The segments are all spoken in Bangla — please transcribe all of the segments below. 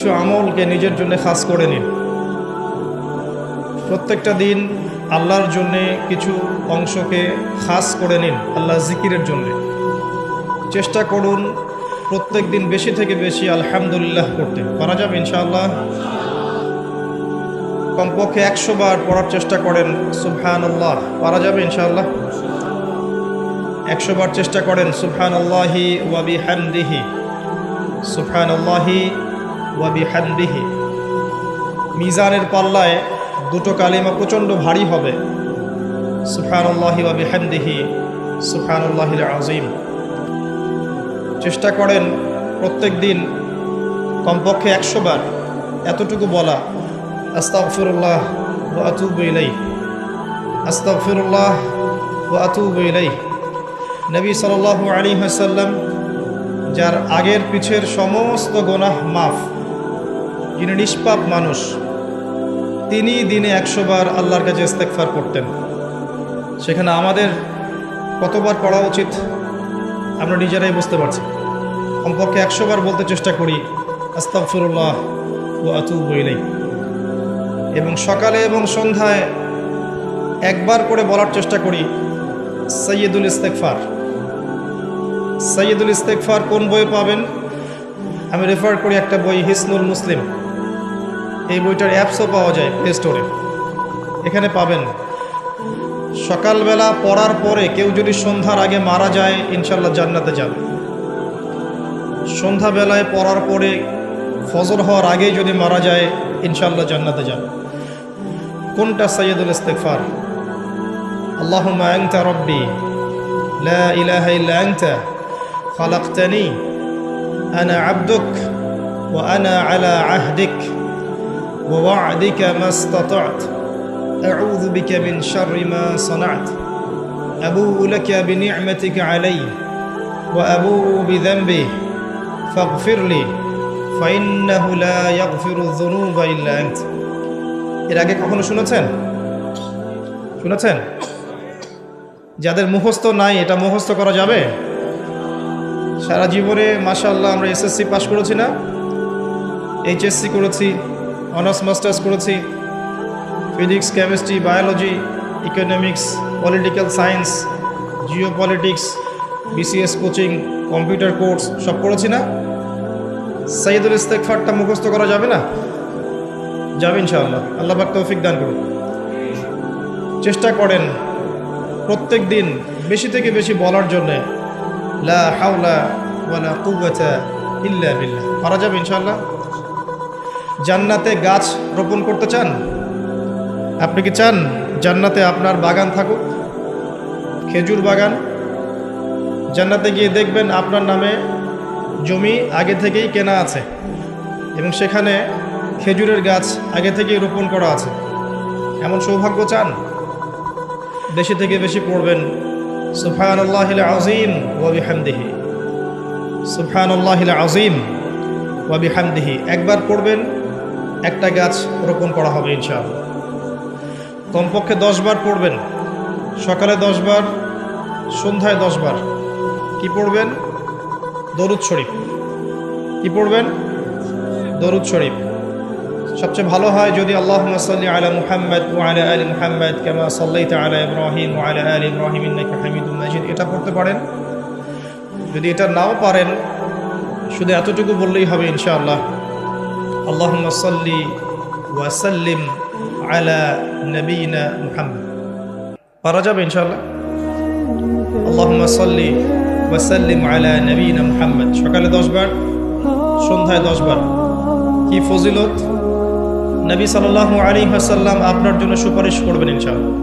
কিছু আমলকে নিজের জন্য খাস করে নিন। প্রত্যেকটা দিন আল্লাহর জন্য কিছু অংশকে খাস করে নিন আল্লাহ জিকিরের জন্য। চেষ্টা করুন প্রত্যেক দিন বেশি থেকে বেশি আলহামদুলিল্লাহ করতে। পারা যাবে ইনশাআল্লাহ। কমপক্ষে 100 বার পড়ার চেষ্টা করেন সুবহানাল্লাহ। পারা যাবে ইনশাআল্লাহ। 100 বার চেষ্টা করেন সুবহানাল্লাহি ওয়া বিহামদিহি, সুবহানাল্লাহি ওয়া বিহামদিহি। মিজানের পাল্লায় দুটো কালিমা প্রচণ্ড ভারী হবে, সুবহানাল্লাহি ওয়া বিহামদিহি, সুবহানাল্লাহিল আযীম। চেষ্টা করেন প্রত্যেক দিন কমপক্ষে 100 বার এতটুকু বলা, আস্তাগফিরুল্লাহ ওয়া আতুবু ইলাইহি, আস্তাগফিরুল্লাহ ওয়া আতুবু ইলাইহি। নবী সাল্লাল্লাহু আলাইহি ওয়াসাল্লাম, যার আগের পিছের সমস্ত গুনাহ মাফ, যিনি নিষ্পাপ মানুষ, তিনি দিনে 100 বার আল্লাহর কাছে ইস্তেগফার করতেন। সেখানে আমাদের কতবার পড়া উচিত আমরা নিজেরাই বুঝতে পারছি। কমপক্ষে 100 বার বলতে চেষ্টা করি আস্তাগফিরুল্লাহ ওয়া আতুবু ইলাইহি। এবং সকালে এবং সন্ধ্যায় একবার করে বলার চেষ্টা করি সাইয়্যিদুল ইস্তেগফার। সাইয়্যিদুল ইস্তেগফার কোন বইয়ে পাবেন? আমি রেফার করি একটা বই, হিসনুল মুসলিম। এই বইটার অ্যাপসও পাওয়া যায় প্লে স্টোরে, এখানে পাবেন। সকালবেলা পড়ার পরে কেউ যদি সন্ধ্যার আগে মারা যায় ইনশাল্লাহ জান্নাতে যাবে। সন্ধ্যাবেলায় পড়ার পরে ফজর হওয়ার আগেই যদি মারা যায় ইনশাল্লাহ জান্নাতে যাবে। কোনটা সাইয়্যিদুল ইস্তেগফার? আল্লাহুম্মা আনতা রাব্বি লা ইলাহা ইল্লা আনতা খালাকতানি আনা আবদুক ওয়া আনা আলা আহদিক ওয়া ওয়া'দিকা মাস্তাতা'ত আউযু বিকা মিন শাররি মা সানা'ত আবু'ু লাকা বিনি'মাতিকা আলাইয়া ওয়া আবু'ু বিযানবি ফাগফিরলি ফাইন্নাহু লা ইয়াগফিরু যুনুবা ইল্লা আনত। এর আগে কখনো শুনেছেন? যাদের মুখস্থ নাই, এটা মুখস্থ করা যাবে? সারা জীবনে মাশাআল্লাহ আমরা এসএসসি পাস করেছি না, এইচএসসি করেছি, অনার্স মাস্টার্স করেছি, physics, chemistry, biology, economics, political science, Jio politics, BCS coaching, computer course সব করেছি না? সাইয়্যিদুল ইস্তেগফারটা মুখস্থ করা যাবে না? যাবে ইনশাআল্লাহ। আল্লাহ পাক তৌফিক দান করুন। চেষ্টা করেন প্রত্যেক দিন বেশি থেকে বেশি বলার জন্যে লা হাওলা ওয়ালা কুওয়াতা ইল্লা বিল্লাহ। পারা যাবে ইনশাআল্লাহ। জান্নাতে গাছ রোপণ করতে চান? আপনি কি চান জান্নাতে আপনার বাগান থাকুক, খেজুর বাগান? জান্নাতে গিয়ে দেখবেন আপনার নামে জমি আগে থেকেই কেনা আছে এবং সেখানে খেজুরের গাছ আগে থেকেই রোপণ করা আছে। এমন সৌভাগ্য চান? বেশি থেকে বেশি পড়বেন সুবহানাল্লাহিল আযীম ওয়া বিহামদিহি, সুবহানাল্লাহিল আযীম ওয়া বিহামদিহি। একবার পড়বেন, একটা গাছ রোপণ করা হবে ইনশাআল্লাহ। কমপক্ষে 10 বার পড়বেন। সকালে 10 বার, সন্ধ্যায় 10 বার। কি পড়বেন? দরুদ শরীফ। কি পড়বেন? দরুদ শরীফ। সবচেয়ে ভালো হয় যদি আল্লাহুম্মা সাল্লি আলা মুহাম্মাদ ওয়া আলা আলি মুহাম্মাদ কামা সাল্লাইতা আলা ইব্রাহিম ওয়া আলা আলি ইব্রাহিম ইন্নাকা হামিদুম মাজিদ, এটা পড়তে পারেন। যদি এটা নাও পারেন, শুধু এতটুকু বললেই হবে ইনশাআল্লাহ, আল্লাহুম্মা সাল্লি ওয়া সাল্লিম আলা নবিয়িনা মুহাম্মাদ। পারা যাবে ইনশাআল্লাহ। আল্লাহুম্মা সাল্লি ওয়া সাল্লিম আলা নবিয়িনা মুহাম্মাদ। সকালে 10 বার, সন্ধ্যায় 10 বার। কি ফজিলত! নবী সাল্লাল্লাহু আলাইহি ওয়াসাল্লাম আপনার জন্য সুপারিশ করবেন ইনশাআল্লাহ।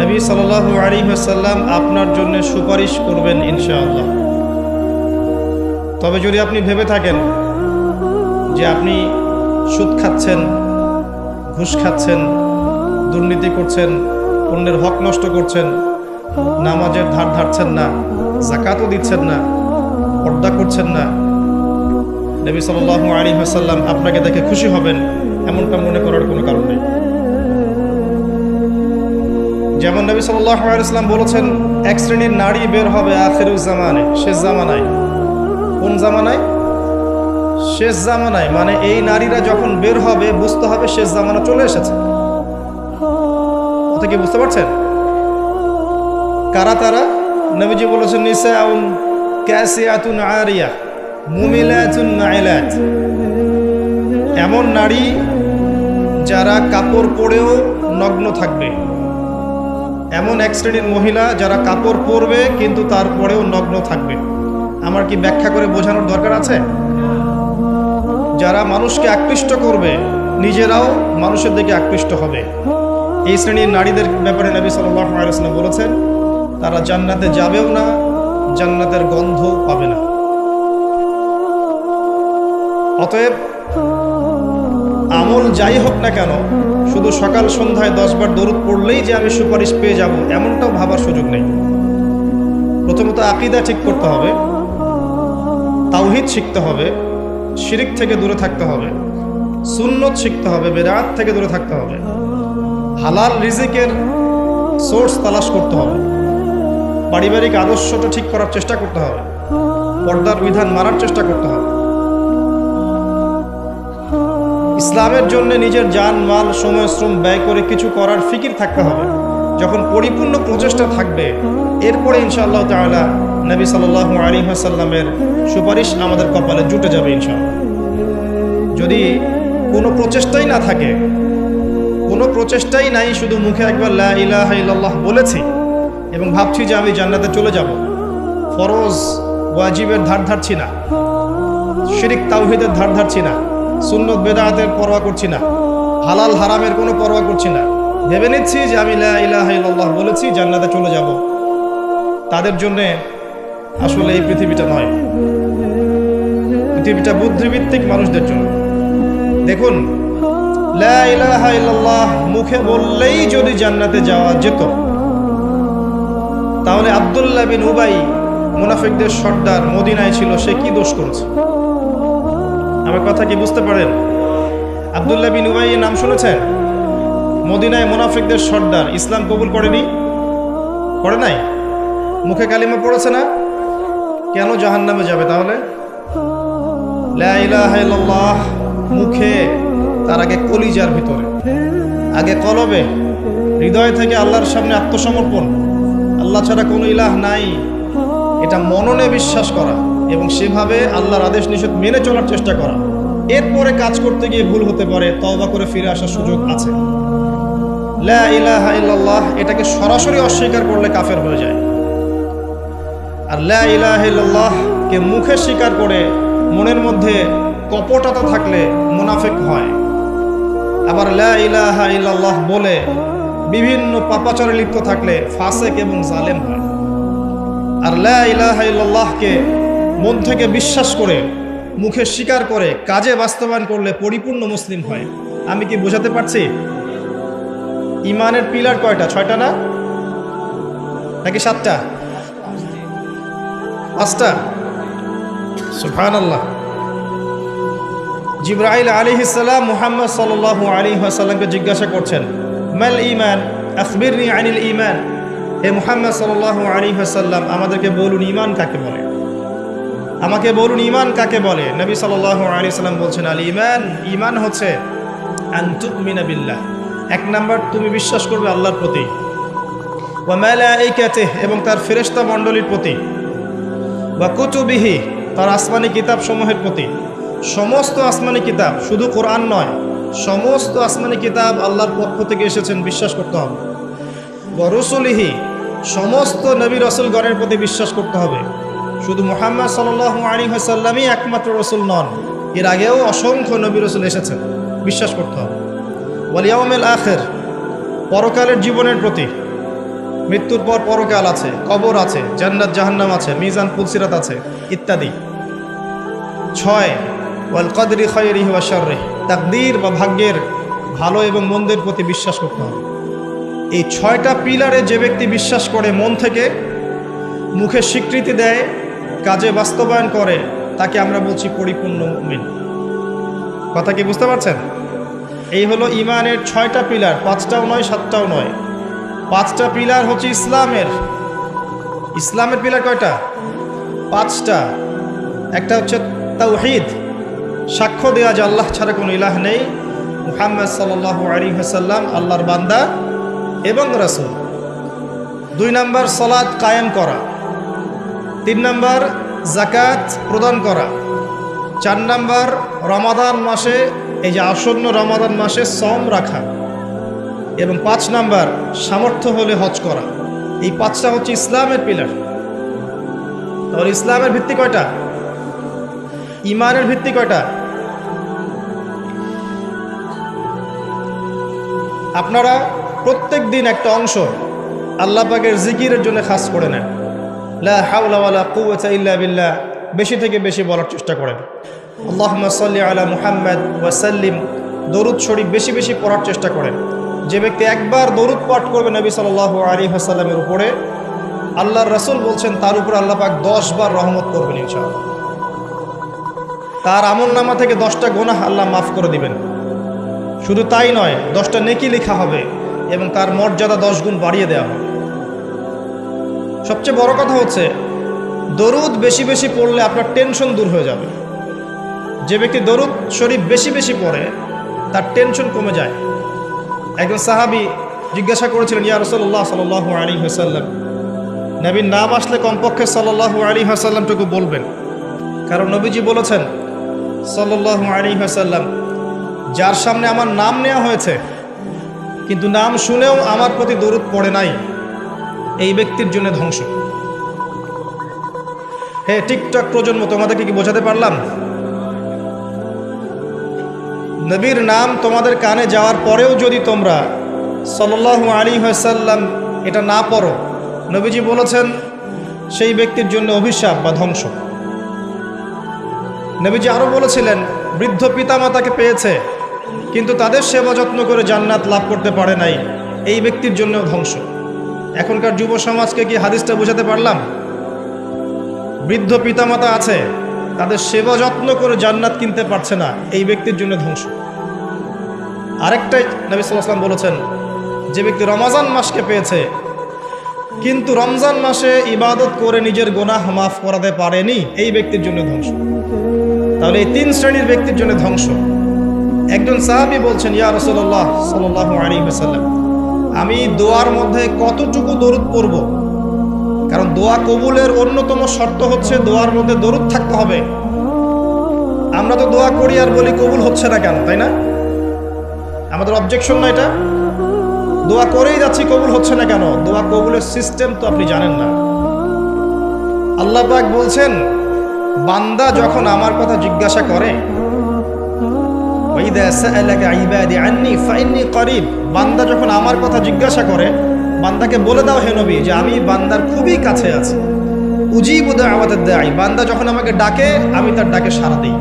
নবী সাল্লাল্লাহু আলাইহি ওয়াসাল্লাম আপনার জন্য সুপারিশ করবেন ইনশাআল্লাহ। তবে যদি আপনি ভেবে থাকেন যে আপনি সুদ খাচ্ছেন, ঘুষ খাচ্ছেন, দুর্নীতি করছেন, অন্যের হক নষ্ট করছেন, নামাজের ধার ধারছেন না, যাকাতও দিচ্ছেন না, পর্দা করছেন না, নবী সাল্লাল্লাহু আলাইহি ওয়াসাল্লাম আপনাকে দেখে খুশি হবেন, এমনটা মনে করার কোনো কারণ নেই। যেমন নবী সাল্লাল্লাহু আলাইহি ওয়াসাল্লাম বলেছেন, এক শ্রেণীর নারী বের হবে আখিরুজ জামানে, শেষ জামানায়। কোন জামানায়? শেষ জামানায়, মানে এই নারীরা যখন বের হবে বুঝতে হবে শেষ জামানা চলে এসেছে। কথা কি বুঝতে পারছেন? কারা তারা? নবীজি বলেছেন নিসাউন কাসিয়াতুন আরিয়া মুমিলাতুন মাইলাত। এমন নারী যারা কাপড় পরেও নগ্ন থাকবে, এমন এক শ্রেণীর মহিলা যারা কাপড় পরবে কিন্তু তারপরেও নগ্ন থাকবে। আমার কি ব্যাখ্যা করে বোঝানোর দরকার আছে? যারা মানুষকে আকৃষ্ট করবে, নিজেরাও মানুষের দিকে আকৃষ্ট হবে, এই শ্রেণীর নারীদের ব্যাপারে নবী সাল্লাল্লাহু আলাইহি ওয়াসাল্লাম বলেছেন তারা জান্নাতে যাবেও না, জান্নাতের গন্ধ পাবে না। অতএব আমল যাই হোক না কেন, শুধু সকাল সন্ধ্যায় 10 বার দরুদ পড়লেই যে আমি সুপারিশ পেয়ে যাব এমনটাও ভাবার সুযোগ নেই। প্রথমত আকীদা ঠিক করতে হবে, তাওহীদ শিখতে হবে, শিরিক থেকে দূরে থাকতে হবে, সুন্নত শিখতে হবে, বেদাত থেকে দূরে থাকতে হবে, হালাল রিজিকের সোর্স তালাশ করতে হবে, পারিবারিক আদর্শটা ঠিক করার চেষ্টা করতে হবে, পর্দার বিধান মানার চেষ্টা করতে হবে, ইসলামের জন্য নিজের জান মাল সময় শ্রম ব্যয় করে কিছু করার ফিকির থাকতে হবে। যখন পরিপূর্ণ প্রচেষ্টা থাকবে এরপরে ইনশাআল্লাহ তাআলা নবী সাল্লাল্লাহু আলাইহি ওয়াসাল্লামের সুপারিশ আমাদের কপালে জুটে যাবে ইনশাআল্লাহ। যদি কোনো প্রচেষ্টাই না থাকে, কোনো প্রচেষ্টাই নাই, শুধু মুখে একবার লা ইলাহা ইল্লাল্লাহ বলেছি এবং ভাবছি যে আমি জান্নাতে চলে যাব, ফরজ ওয়াজিবের ধার ধারছি না, শিরিক তাওহীদের ধার ধারছি না, সুন্নত বেদাতের পরোয়া করছি না, হালাল হারামের কোনো পরোয়া করছি না, ভেবে নিচ্ছি যে আমি লা ইলাহা ইল্লাল্লাহ বলেছি জান্নাতে চলে যাব, তাদের জন্যে আসলে এই পৃথিবীটা নয়। পৃথিবীটা বুদ্ধিভিত্তিক মানুষদের জন্য। দেখুন, লা ইলাহা ইল্লাল্লাহ মুখে বললেই যদি জান্নাতে যাওয়া যেত, তাহলে আব্দুল্লাহ বিন উবাই মুনাফিকদের সর্দার মদিনায় ছিল, সে কি দোষ করেছে? আমার কথা কি বুঝতে পারেন? আব্দুল্লাহ বিন উবাই নাম শুনেছেন? মদিনায় মুনাফিকদের সর্দার, ইসলাম কবুল করেনি, করে নাই, মুখে কালিমা পড়েছে না, কেন জাহান্নামে যাবে তাহলে? লা ইলাহা ইল্লাল্লাহ মুখে, তার আগে কলিজার ভিতরে, আগে কলবে, হৃদয় থেকে আল্লাহর সামনে আত্মসমর্পণ, আল্লাহ ছাড়া কোনো ইলাহ নাই, এটা মননে বিশ্বাস করা এবং সেভাবে আল্লাহর আদেশ নিষেধ মেনে চলার চেষ্টা করা। এরপরে কাজ করতে গিয়ে ভুল হতে পারে, তওবা করে ফিরে আসার সুযোগ আছে। লা ইলাহা ইল্লাল্লাহ এটাকে সরাসরি অস্বীকার করলে কাফের হয়ে যায়। আর লা ইলাহা ইল্লাল্লাহ কে মুখে স্বীকার করে মনের মধ্যে কপটতা থাকলে মুনাফিক হয়। আবার লা ইলাহা ইল্লাল্লাহ বলে বিভিন্ন পাপাচারে লিপ্ত থাকলে ফাসিক এবং জালেম হয়। আর লা ইলাহা ইল্লাল্লাহকে মন থেকে বিশ্বাস করে মুখে স্বীকার করে কাজে বাস্তবায়ন করলে পরিপূর্ণ মুসলিম হয়। আমি কি বোঝাতে পারছি? ইমানের পিলার কয়টা? 6টা না নাকি 7টা? 5টা? সুবহানাল্লাহ। জিবরাইল আলাইহিস সালাম মুহাম্মদ সাল্লাল্লাহু আলাইহি ওয়াসাল্লামকে জিজ্ঞাসা করছেন, মাল ঈমান, আখবিরনি আনিল ঈমান। হে মুহাম্মদ সাল্লাল্লাহু আলাইহি ওয়াসাল্লাম, আমাদেরকে বলুন ঈমান কাকে বলে, আমাকে বলুন ঈমান কাকে বলে। নবী সাল্লাল্লাহু আলাইহি ওয়াসাল্লাম বলছেন, আল ঈমান, ঈমান হচ্ছে আন তুমিনা বিল্লাহ, 1 নাম্বার তুমি বিশ্বাস করবে আল্লাহর প্রতি, ওয়া মালাইকাতিহি এবং তার ফেরেশতা মণ্ডলীর প্রতি, ওয়া কুতুবিহি তার আসমানি কিতাব সমূহের প্রতি। সমস্ত আসমানি কিতাব, শুধু কোরআন নয়, সমস্ত আসমানি কিতাব আল্লাহর পক্ষ থেকে এসেছেন বিশ্বাস করতে হবে। ওয়া রুসুলিহি সমস্ত নবী রাসূলগণের প্রতি বিশ্বাস করতে হবে। শুধু মুহাম্মদ সাল্লাল্লাহু আলাইহি ওয়াসাল্লামই একমাত্র রাসূল নন, এর আগেও অসংখ্য নবী রাসূল এসেছেন, বিশ্বাস করতে হবে। ওয়াল ইয়াউমিল আখির পরকালের জীবনের প্রতি, মৃত্যুর পর পরকাল আছে, কবর আছে, জান্নাত জাহান্নাম আছে, মিজান পুলসিরাত আছে ইত্যাদি। 6 ওয়াল কদরি খায়রিহি ওয়া শাররিহি তাকদীর বা ভাগ্যের ভালো এবং মন্দের প্রতি বিশ্বাস করতে হবে। এই 6টা পিলারে যে ব্যক্তি বিশ্বাস করে, মন থেকে, মুখে স্বীকৃতি দেয়, কাজে বাস্তবায়ন করে, তাকে আমরা বলছি পরিপূর্ণ মুমিন। কথা কি বুঝতে পারছেন? এই হলো ঈমানের 6টা পিলার, 5টাও নয় 7টাও নয়। 5টা পিলার হচ্ছে ইসলামের। ইসলামের পিলার কয়টা? 5টা। একটা হচ্ছে তাওহীদ, সাক্ষ্য দেয়া যে আল্লাহ ছাড়া কোনো ইলাহ নেই, মুহাম্মদ সাল্লাল্লাহু আলাইহি ওয়াসাল্লাম আল্লাহর বান্দা এবং রাসূল। 2 নাম্বার সালাত কায়েম করা। 3 নাম্বার যাকাত প্রদান করা। 4 নাম্বার রমাদান মাসে, এই যে আসন্ন রমাদান মাসে সওম রাখা। এবং 5 নাম্বার সামর্থ্য হলে হজ করা। এই 5টা হচ্ছে ইসলামের পিলার। তাহলে ইসলামের ভিত্তি কয়টা? ঈমানের ভিত্তি কয়টা? আপনারা প্রত্যেক দিন একটা অংশ আল্লাহ পাকের জিকিরের জন্য খাস করে নেন। লা হাওলা ওয়ালা কুওয়াতা ইল্লা বিল্লাহ বেশি থেকে বেশি বলার চেষ্টা করেন। আল্লাহুম্মা সাল্লি আলা মুহাম্মদ ওয়া সাল্লিম, দরুদ শরীফ বেশি বেশি পড়ার চেষ্টা করেন। যে ব্যক্তি একবার দরুদ পাঠ করবে নবী সাল্লাল্লাহু আলাইহি ওয়াসাল্লামের উপরে, আল্লাহর রাসূল বলছেন তার উপর আল্লাহ পাক 10 বার রহমত করবেন ইনশাআল্লাহ। তার আমলনামা থেকে 10টা গুনাহ আল্লাহ মাফ করে দিবেন। শুধু তাই নয়, 10টা নেকি লেখা হবে এবং তার মর্যাদা 10 গুণ বাড়িয়ে দেওয়া হবে। সবচেয়ে বড় কথা হচ্ছে দরুদ বেশি বেশি পড়লে আপনার টেনশন দূর হয়ে যাবে। যে ব্যক্তি দরুদ শরীফ বেশি বেশি পড়ে তার টেনশন কমে যায়। একজন সাহাবী জিজ্ঞাসা করেছিলেন, ইয়া রাসূলুল্লাহ সাল্লাল্লাহু আলাইহি ওয়াসাল্লাম, নবীর নাম আসলে কমপক্ষে সাল্লাল্লাহু আলাইহি ওয়াসাল্লামটুকু বলবেন, কারণ নবীজি বলেছেন সাল্লাল্লাহু আলাইহি ওয়াসাল্লাম, যার সামনে আমার নাম নেওয়া হয়েছে কিন্তু নাম শুনেও আমার প্রতি দরুদ পড়ে নাই, এই ব্যক্তির জন্য ধ্বংস। হে টিকটক প্রজন্ম, তোমাদেরকে কি বোঝাতে পারলাম? নবীর নাম তোমাদের কানে যাওয়ার পরেও যদি তোমরা সাল্লাল্লাহু আলাইহি ওয়াসাল্লাম এটা না পড়ো, নবীজি বলেছেন সেই ব্যক্তির জন্য অভিশাপ বা ধ্বংস। নবীজি আরও বলেছিলেন, বৃদ্ধ পিতামাতাকে পেয়েছে কিন্তু তাদের সেবা যত্ন করে জান্নাত লাভ করতে পারে নাই, এই ব্যক্তির জন্য ধ্বংস। এখনকার যুব সমাজকে কি হাদিসটা বোঝাতে পারলাম? বৃদ্ধ পিতামাতা আছে, তাদের সেবা যত্ন করে জান্নাত কিনতে পারছে না, এই ব্যক্তির জন্য ধ্বংস। আরেকটাই নবী সাল্লাল্লাহু আলাইহি ওয়াসাল্লাম বলেছেন, যে ব্যক্তি রমজান মাসকে পেয়েছে কিন্তু রমজান মাসে ইবাদত করে নিজের গুনাহ মাফ করাতে পারেনি, এই ব্যক্তির জন্য ধ্বংস। তাহলে এই 3 শ্রেণীর ব্যক্তির জন্য ধ্বংস। একজন সাহাবী বলছেন, ইয়া রাসূলুল্লাহ সাল্লাল্লাহু আলাইহি ওয়াসাল্লাম, আমি দোয়ার মধ্যে কতটুকু দরুদ পড়ব? কারণ দোয়া কবুলের অন্যতম শর্ত হচ্ছে দোয়ার মধ্যে দরুদ থাকতে হবে। আমরা তো দোয়া করি আর বলি কবুল হচ্ছে না কেন, তাই না? আমাদের অবজেকশন না এটা? দোয়া করেই যাচ্ছি, কবুল হচ্ছে না কেন? দোয়া কবুলের সিস্টেম তো আপনি জানেন না। আল্লাহ পাক বলছেন, বান্দা যখন আমার কথা জিজ্ঞাসা করে, ওয়াইদা সাআলাকা ইবাদি আন্নী ফাইন্নী করিব, বান্দা যখন আমার কথা জিজ্ঞাসা করে, বান্দাকে বলে দাও হে নবী যে আমি বান্দার খুবই কাছে আছি। উজিবু দাওয়াতাদ দাঈ, বান্দা যখন আমাকে ডাকে আমি তার ডাকে সাড়া দিই।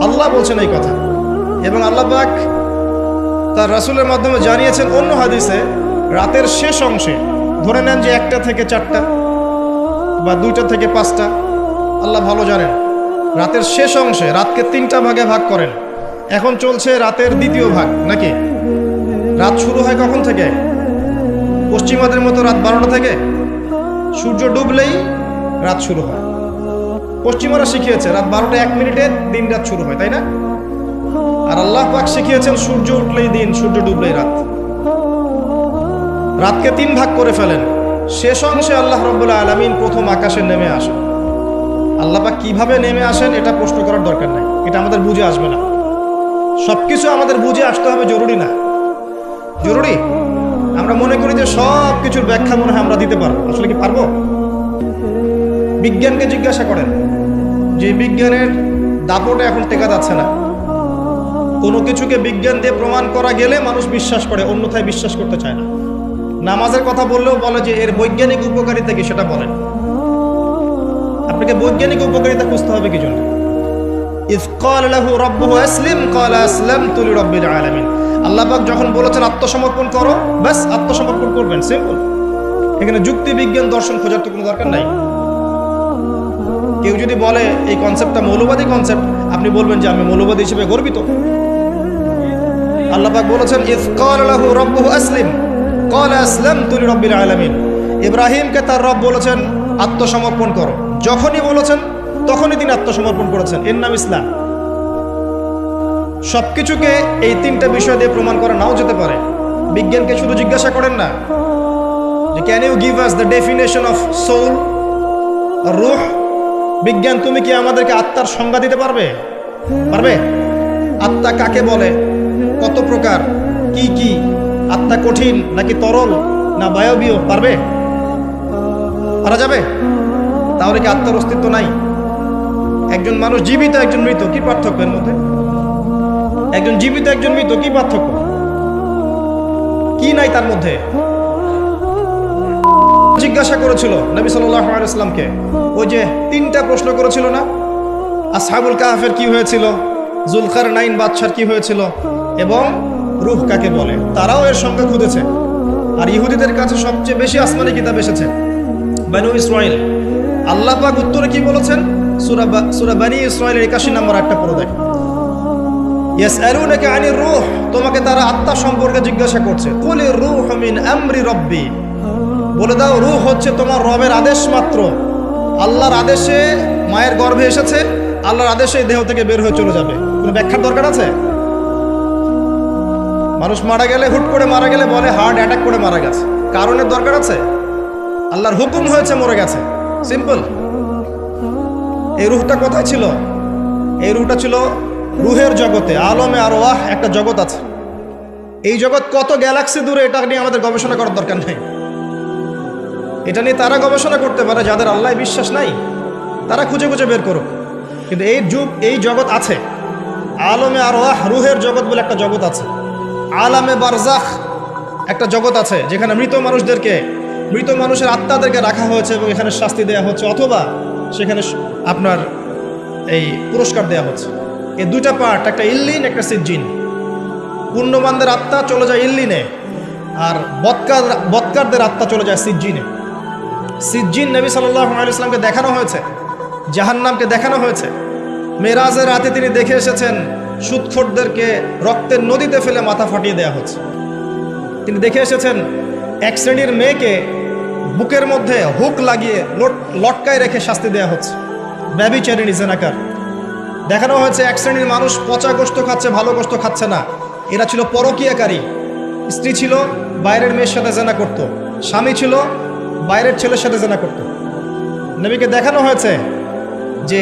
আল্লাহ বলছেন এই কথা। এবং আল্লাহ পাক তার রাসূলের মাধ্যমে জানিয়েছেন অন্য হাদিসে, রাতের শেষ অংশে, ধরে নেন যে 1টা থেকে 4টা বা 2টা থেকে 5টা, আল্লাহ ভালো জানেন, রাতের শেষ অংশে রাতকে 3টা ভাগে ভাগ করেন। এখন চলছে রাতের 2য় ভাগ, নাকি? রাত শুরু হয় কখন থেকে? পশ্চিমাদের মতো রাত 12টা থেকে। সূর্য ডুবলেই রাত শুরু হয়। পশ্চিমারা শিখিয়েছে রাত 12টা 1 মিনিটে দিন রাত শুরু হয়, তাই না? আর আল্লাহ পাক শিখিয়েছেন সূর্য উঠলেই দিন, সূর্য ডুবলেই রাত। রাতকে 3 ভাগ করে ফেলেন। শেষ অংশে আল্লাহ রাব্বুল আলামিন প্রথম আকাশে নেমে আসেন। আল্লাহ পাক কিভাবে নেমে আসেন এটা প্রশ্ন করার দরকার নাই, এটা আমাদের বুঝে আসবে না। সবকিছু আমাদের বুঝে আসতে হবে জরুরি না। জরুরি? আমরা মনে করি যে সব কিছুর ব্যাখ্যা মনে হয় আমরা দিতে পারবো। আসলে কি পারবো? বিজ্ঞানকে জিজ্ঞাসা করেন, যে বিজ্ঞানের দাপটে এখন টেকা যাচ্ছে না। কোনো কিছুকে বিজ্ঞান দিয়ে প্রমাণ করা গেলে মানুষ বিশ্বাস করে, অন্যথায় বিশ্বাস করতে চায় না। নামাজের কথা বললেও বলে যে এর বৈজ্ঞানিক উপকারিতা কি সেটা বলেন। আপনাকে বৈজ্ঞানিক উপকারিতা খুঁজতে হবে কি জন্য? ইয ক্বালা লাহু রাব্বুহু আসলিম ক্বালা আসলামতু লিরাব্বিল আলামিন। আল্লাহ পাক যখন বলেছেন আত্মসমর্পণ করো, ব্যাস আত্মসমর্পণ করবেন, সিম্পল। এখানে যুক্তি বিজ্ঞান দর্শন খোঁজার তো কোনো দরকার নাই। কেউ যদি বলে এই কনসেপ্টটা মৌলবাদী কনসেপ্ট, আপনি বলবেন যে আমি মৌলবাদী হিসেবে গর্বিত। আল্লাহ পাক বলেছেন ইয ক্বালা লাহু রাব্বুহু আসলিম ক্বালা আসলামতু লিরাব্বিল আলামিন। ইব্রাহিমকে তার রব বলেছেন আত্মসমর্পণ করো। যখনই বলেছেন তখনই তিনি আত্মসমর্পণ করেছেন। এর নাম ইসলাম। সবকিছুকে এই তিনটা বিষয় দিয়ে প্রমাণ করা নাও যেতে পারে। বিজ্ঞানকে শুধু জিজ্ঞাসা করেন না যে can you give us the definition of soul, রূহ। বিজ্ঞান, তুমি কি আমাদেরকে আত্মার সংজ্ঞা দিতে পারবে? পারবে? আত্মা কাকে বলে, কত প্রকার, কি কি, আত্মা কঠিন নাকি তরল না বায়বীয়, পারবে? পারা যাবে? তাহলে কি আত্মার অস্তিত্ব নাই? একজন মানুষ জীবিত, একজন মৃত, কি পার্থক্য এর মধ্যে? একজন জীবিত, একজন মৃত, কি পার্থক্য? কি নাই তার মধ্যে? জিজ্ঞাসা করেছিল নবী সাল্লাল্লাহু আলাইহি ওয়াসাল্লামকে, ওই যে তিনটা প্রশ্ন করেছিল না, আসহাবুল কাহফের কি হয়েছিল, জুলকারনাইন বাদশার কি হয়েছিল, এবং রূহ কাকে বলে। তারাও এর সংখ্যা খুঁজেছে। আর ইহুদিদের কাছে সবচেয়ে বেশি আসমানি কিতাব এসেছে, বানু ইসরাইল। আল্লাহ পাক উত্তরে কি বলেছেন? সূরা বানি ইসরাইলের 81 নম্বর আয়াতটা পড়ে দেখো। ইয়াসআলুনাকা আনির রূহ, তোমাকে তারা আত্মা সম্পর্কে জিজ্ঞাসা করছে। কুলির রূহু মিন আমরি রব্বি, বলে দাও রূহ হচ্ছে তোমার রবের আদেশ মাত্র। আল্লাহর আদেশে মায়ের গর্ভে এসেছে, আল্লাহর আদেশে দেহ থেকে বের হয়ে চলে যাবে। কোনো ব্যাখ্যার দরকার আছে? মানুষ মারা গেলে, হুট করে মারা গেলে বলে হার্ট অ্যাটাক করে মারা গেছে, কারণের দরকার আছে? আল্লাহর হুকুম হয়েছে, মরে গেছে, সিম্পল। এই রূহটা কোথায় ছিল? এই রূহটা ছিল রূহের জগতে, আলমে আরওয়াহ একটা জগৎ আছে। এই জগৎ কত গ্যালাক্সি দূরে, এটা নিয়ে আমাদের গবেষণা করার দরকার নেই। এটা নিয়ে তারা গবেষণা করতে পারে যাদের আল্লাহ বিশ্বাস নাই, তারা খুঁজে খুঁজে বের করুক। কিন্তু এই জগৎ আছে, আলমে আরওয়াহ রূহের জগৎ বলে একটা জগৎ আছে। আলামে বারজাখ একটা জগৎ আছে, যেখানে মৃত মানুষের আত্মাদেরকে রাখা হয়েছে এবং এখানে শাস্তি দেওয়া হচ্ছে, অথবা সেখানে আপনার এই পুরস্কার দেওয়া হচ্ছে। এই দুইটা পার্ট, একটা ইল্লিন, একটা সিজ্জিন। পুণ্যবানদের আত্মা চলে যায় ইল্লিনে, আর বৎকারদের আত্মা চলে যায় সিজ্জিনে। সিজ্জিন নবী সাল্লাল্লাহু আলাইহি ওয়াসাল্লামকে দেখানো হয়েছে, জাহান্নামকে দেখানো হয়েছে। মেরাজের রাতে তিনি দেখে এসেছেন সুদখোরদেরকে রক্তের নদীতে ফেলে মাথা ফাটিয়ে দেওয়া হচ্ছে। তিনি দেখে এসেছেন এক শ্রেণীর মেয়েকে বুকের মধ্যে হুক লাগিয়ে লটকায় রেখে শাস্তি দেওয়া হচ্ছে, ব্যভিচারিণী, জেনাকার। দেখানো হয়েছে এক শ্রেণীর মানুষ পচা গোশত খাচ্ছে, ভালো গোশত খাচ্ছে না। এরা ছিল পরকীয়াকারী। স্ত্রী ছিল বাইরের মেয়ের সাথে জেনা করত, স্বামী ছিল বাইরের ছেলের সাথে জেনা করত। নবীকে দেখানো হয়েছে যে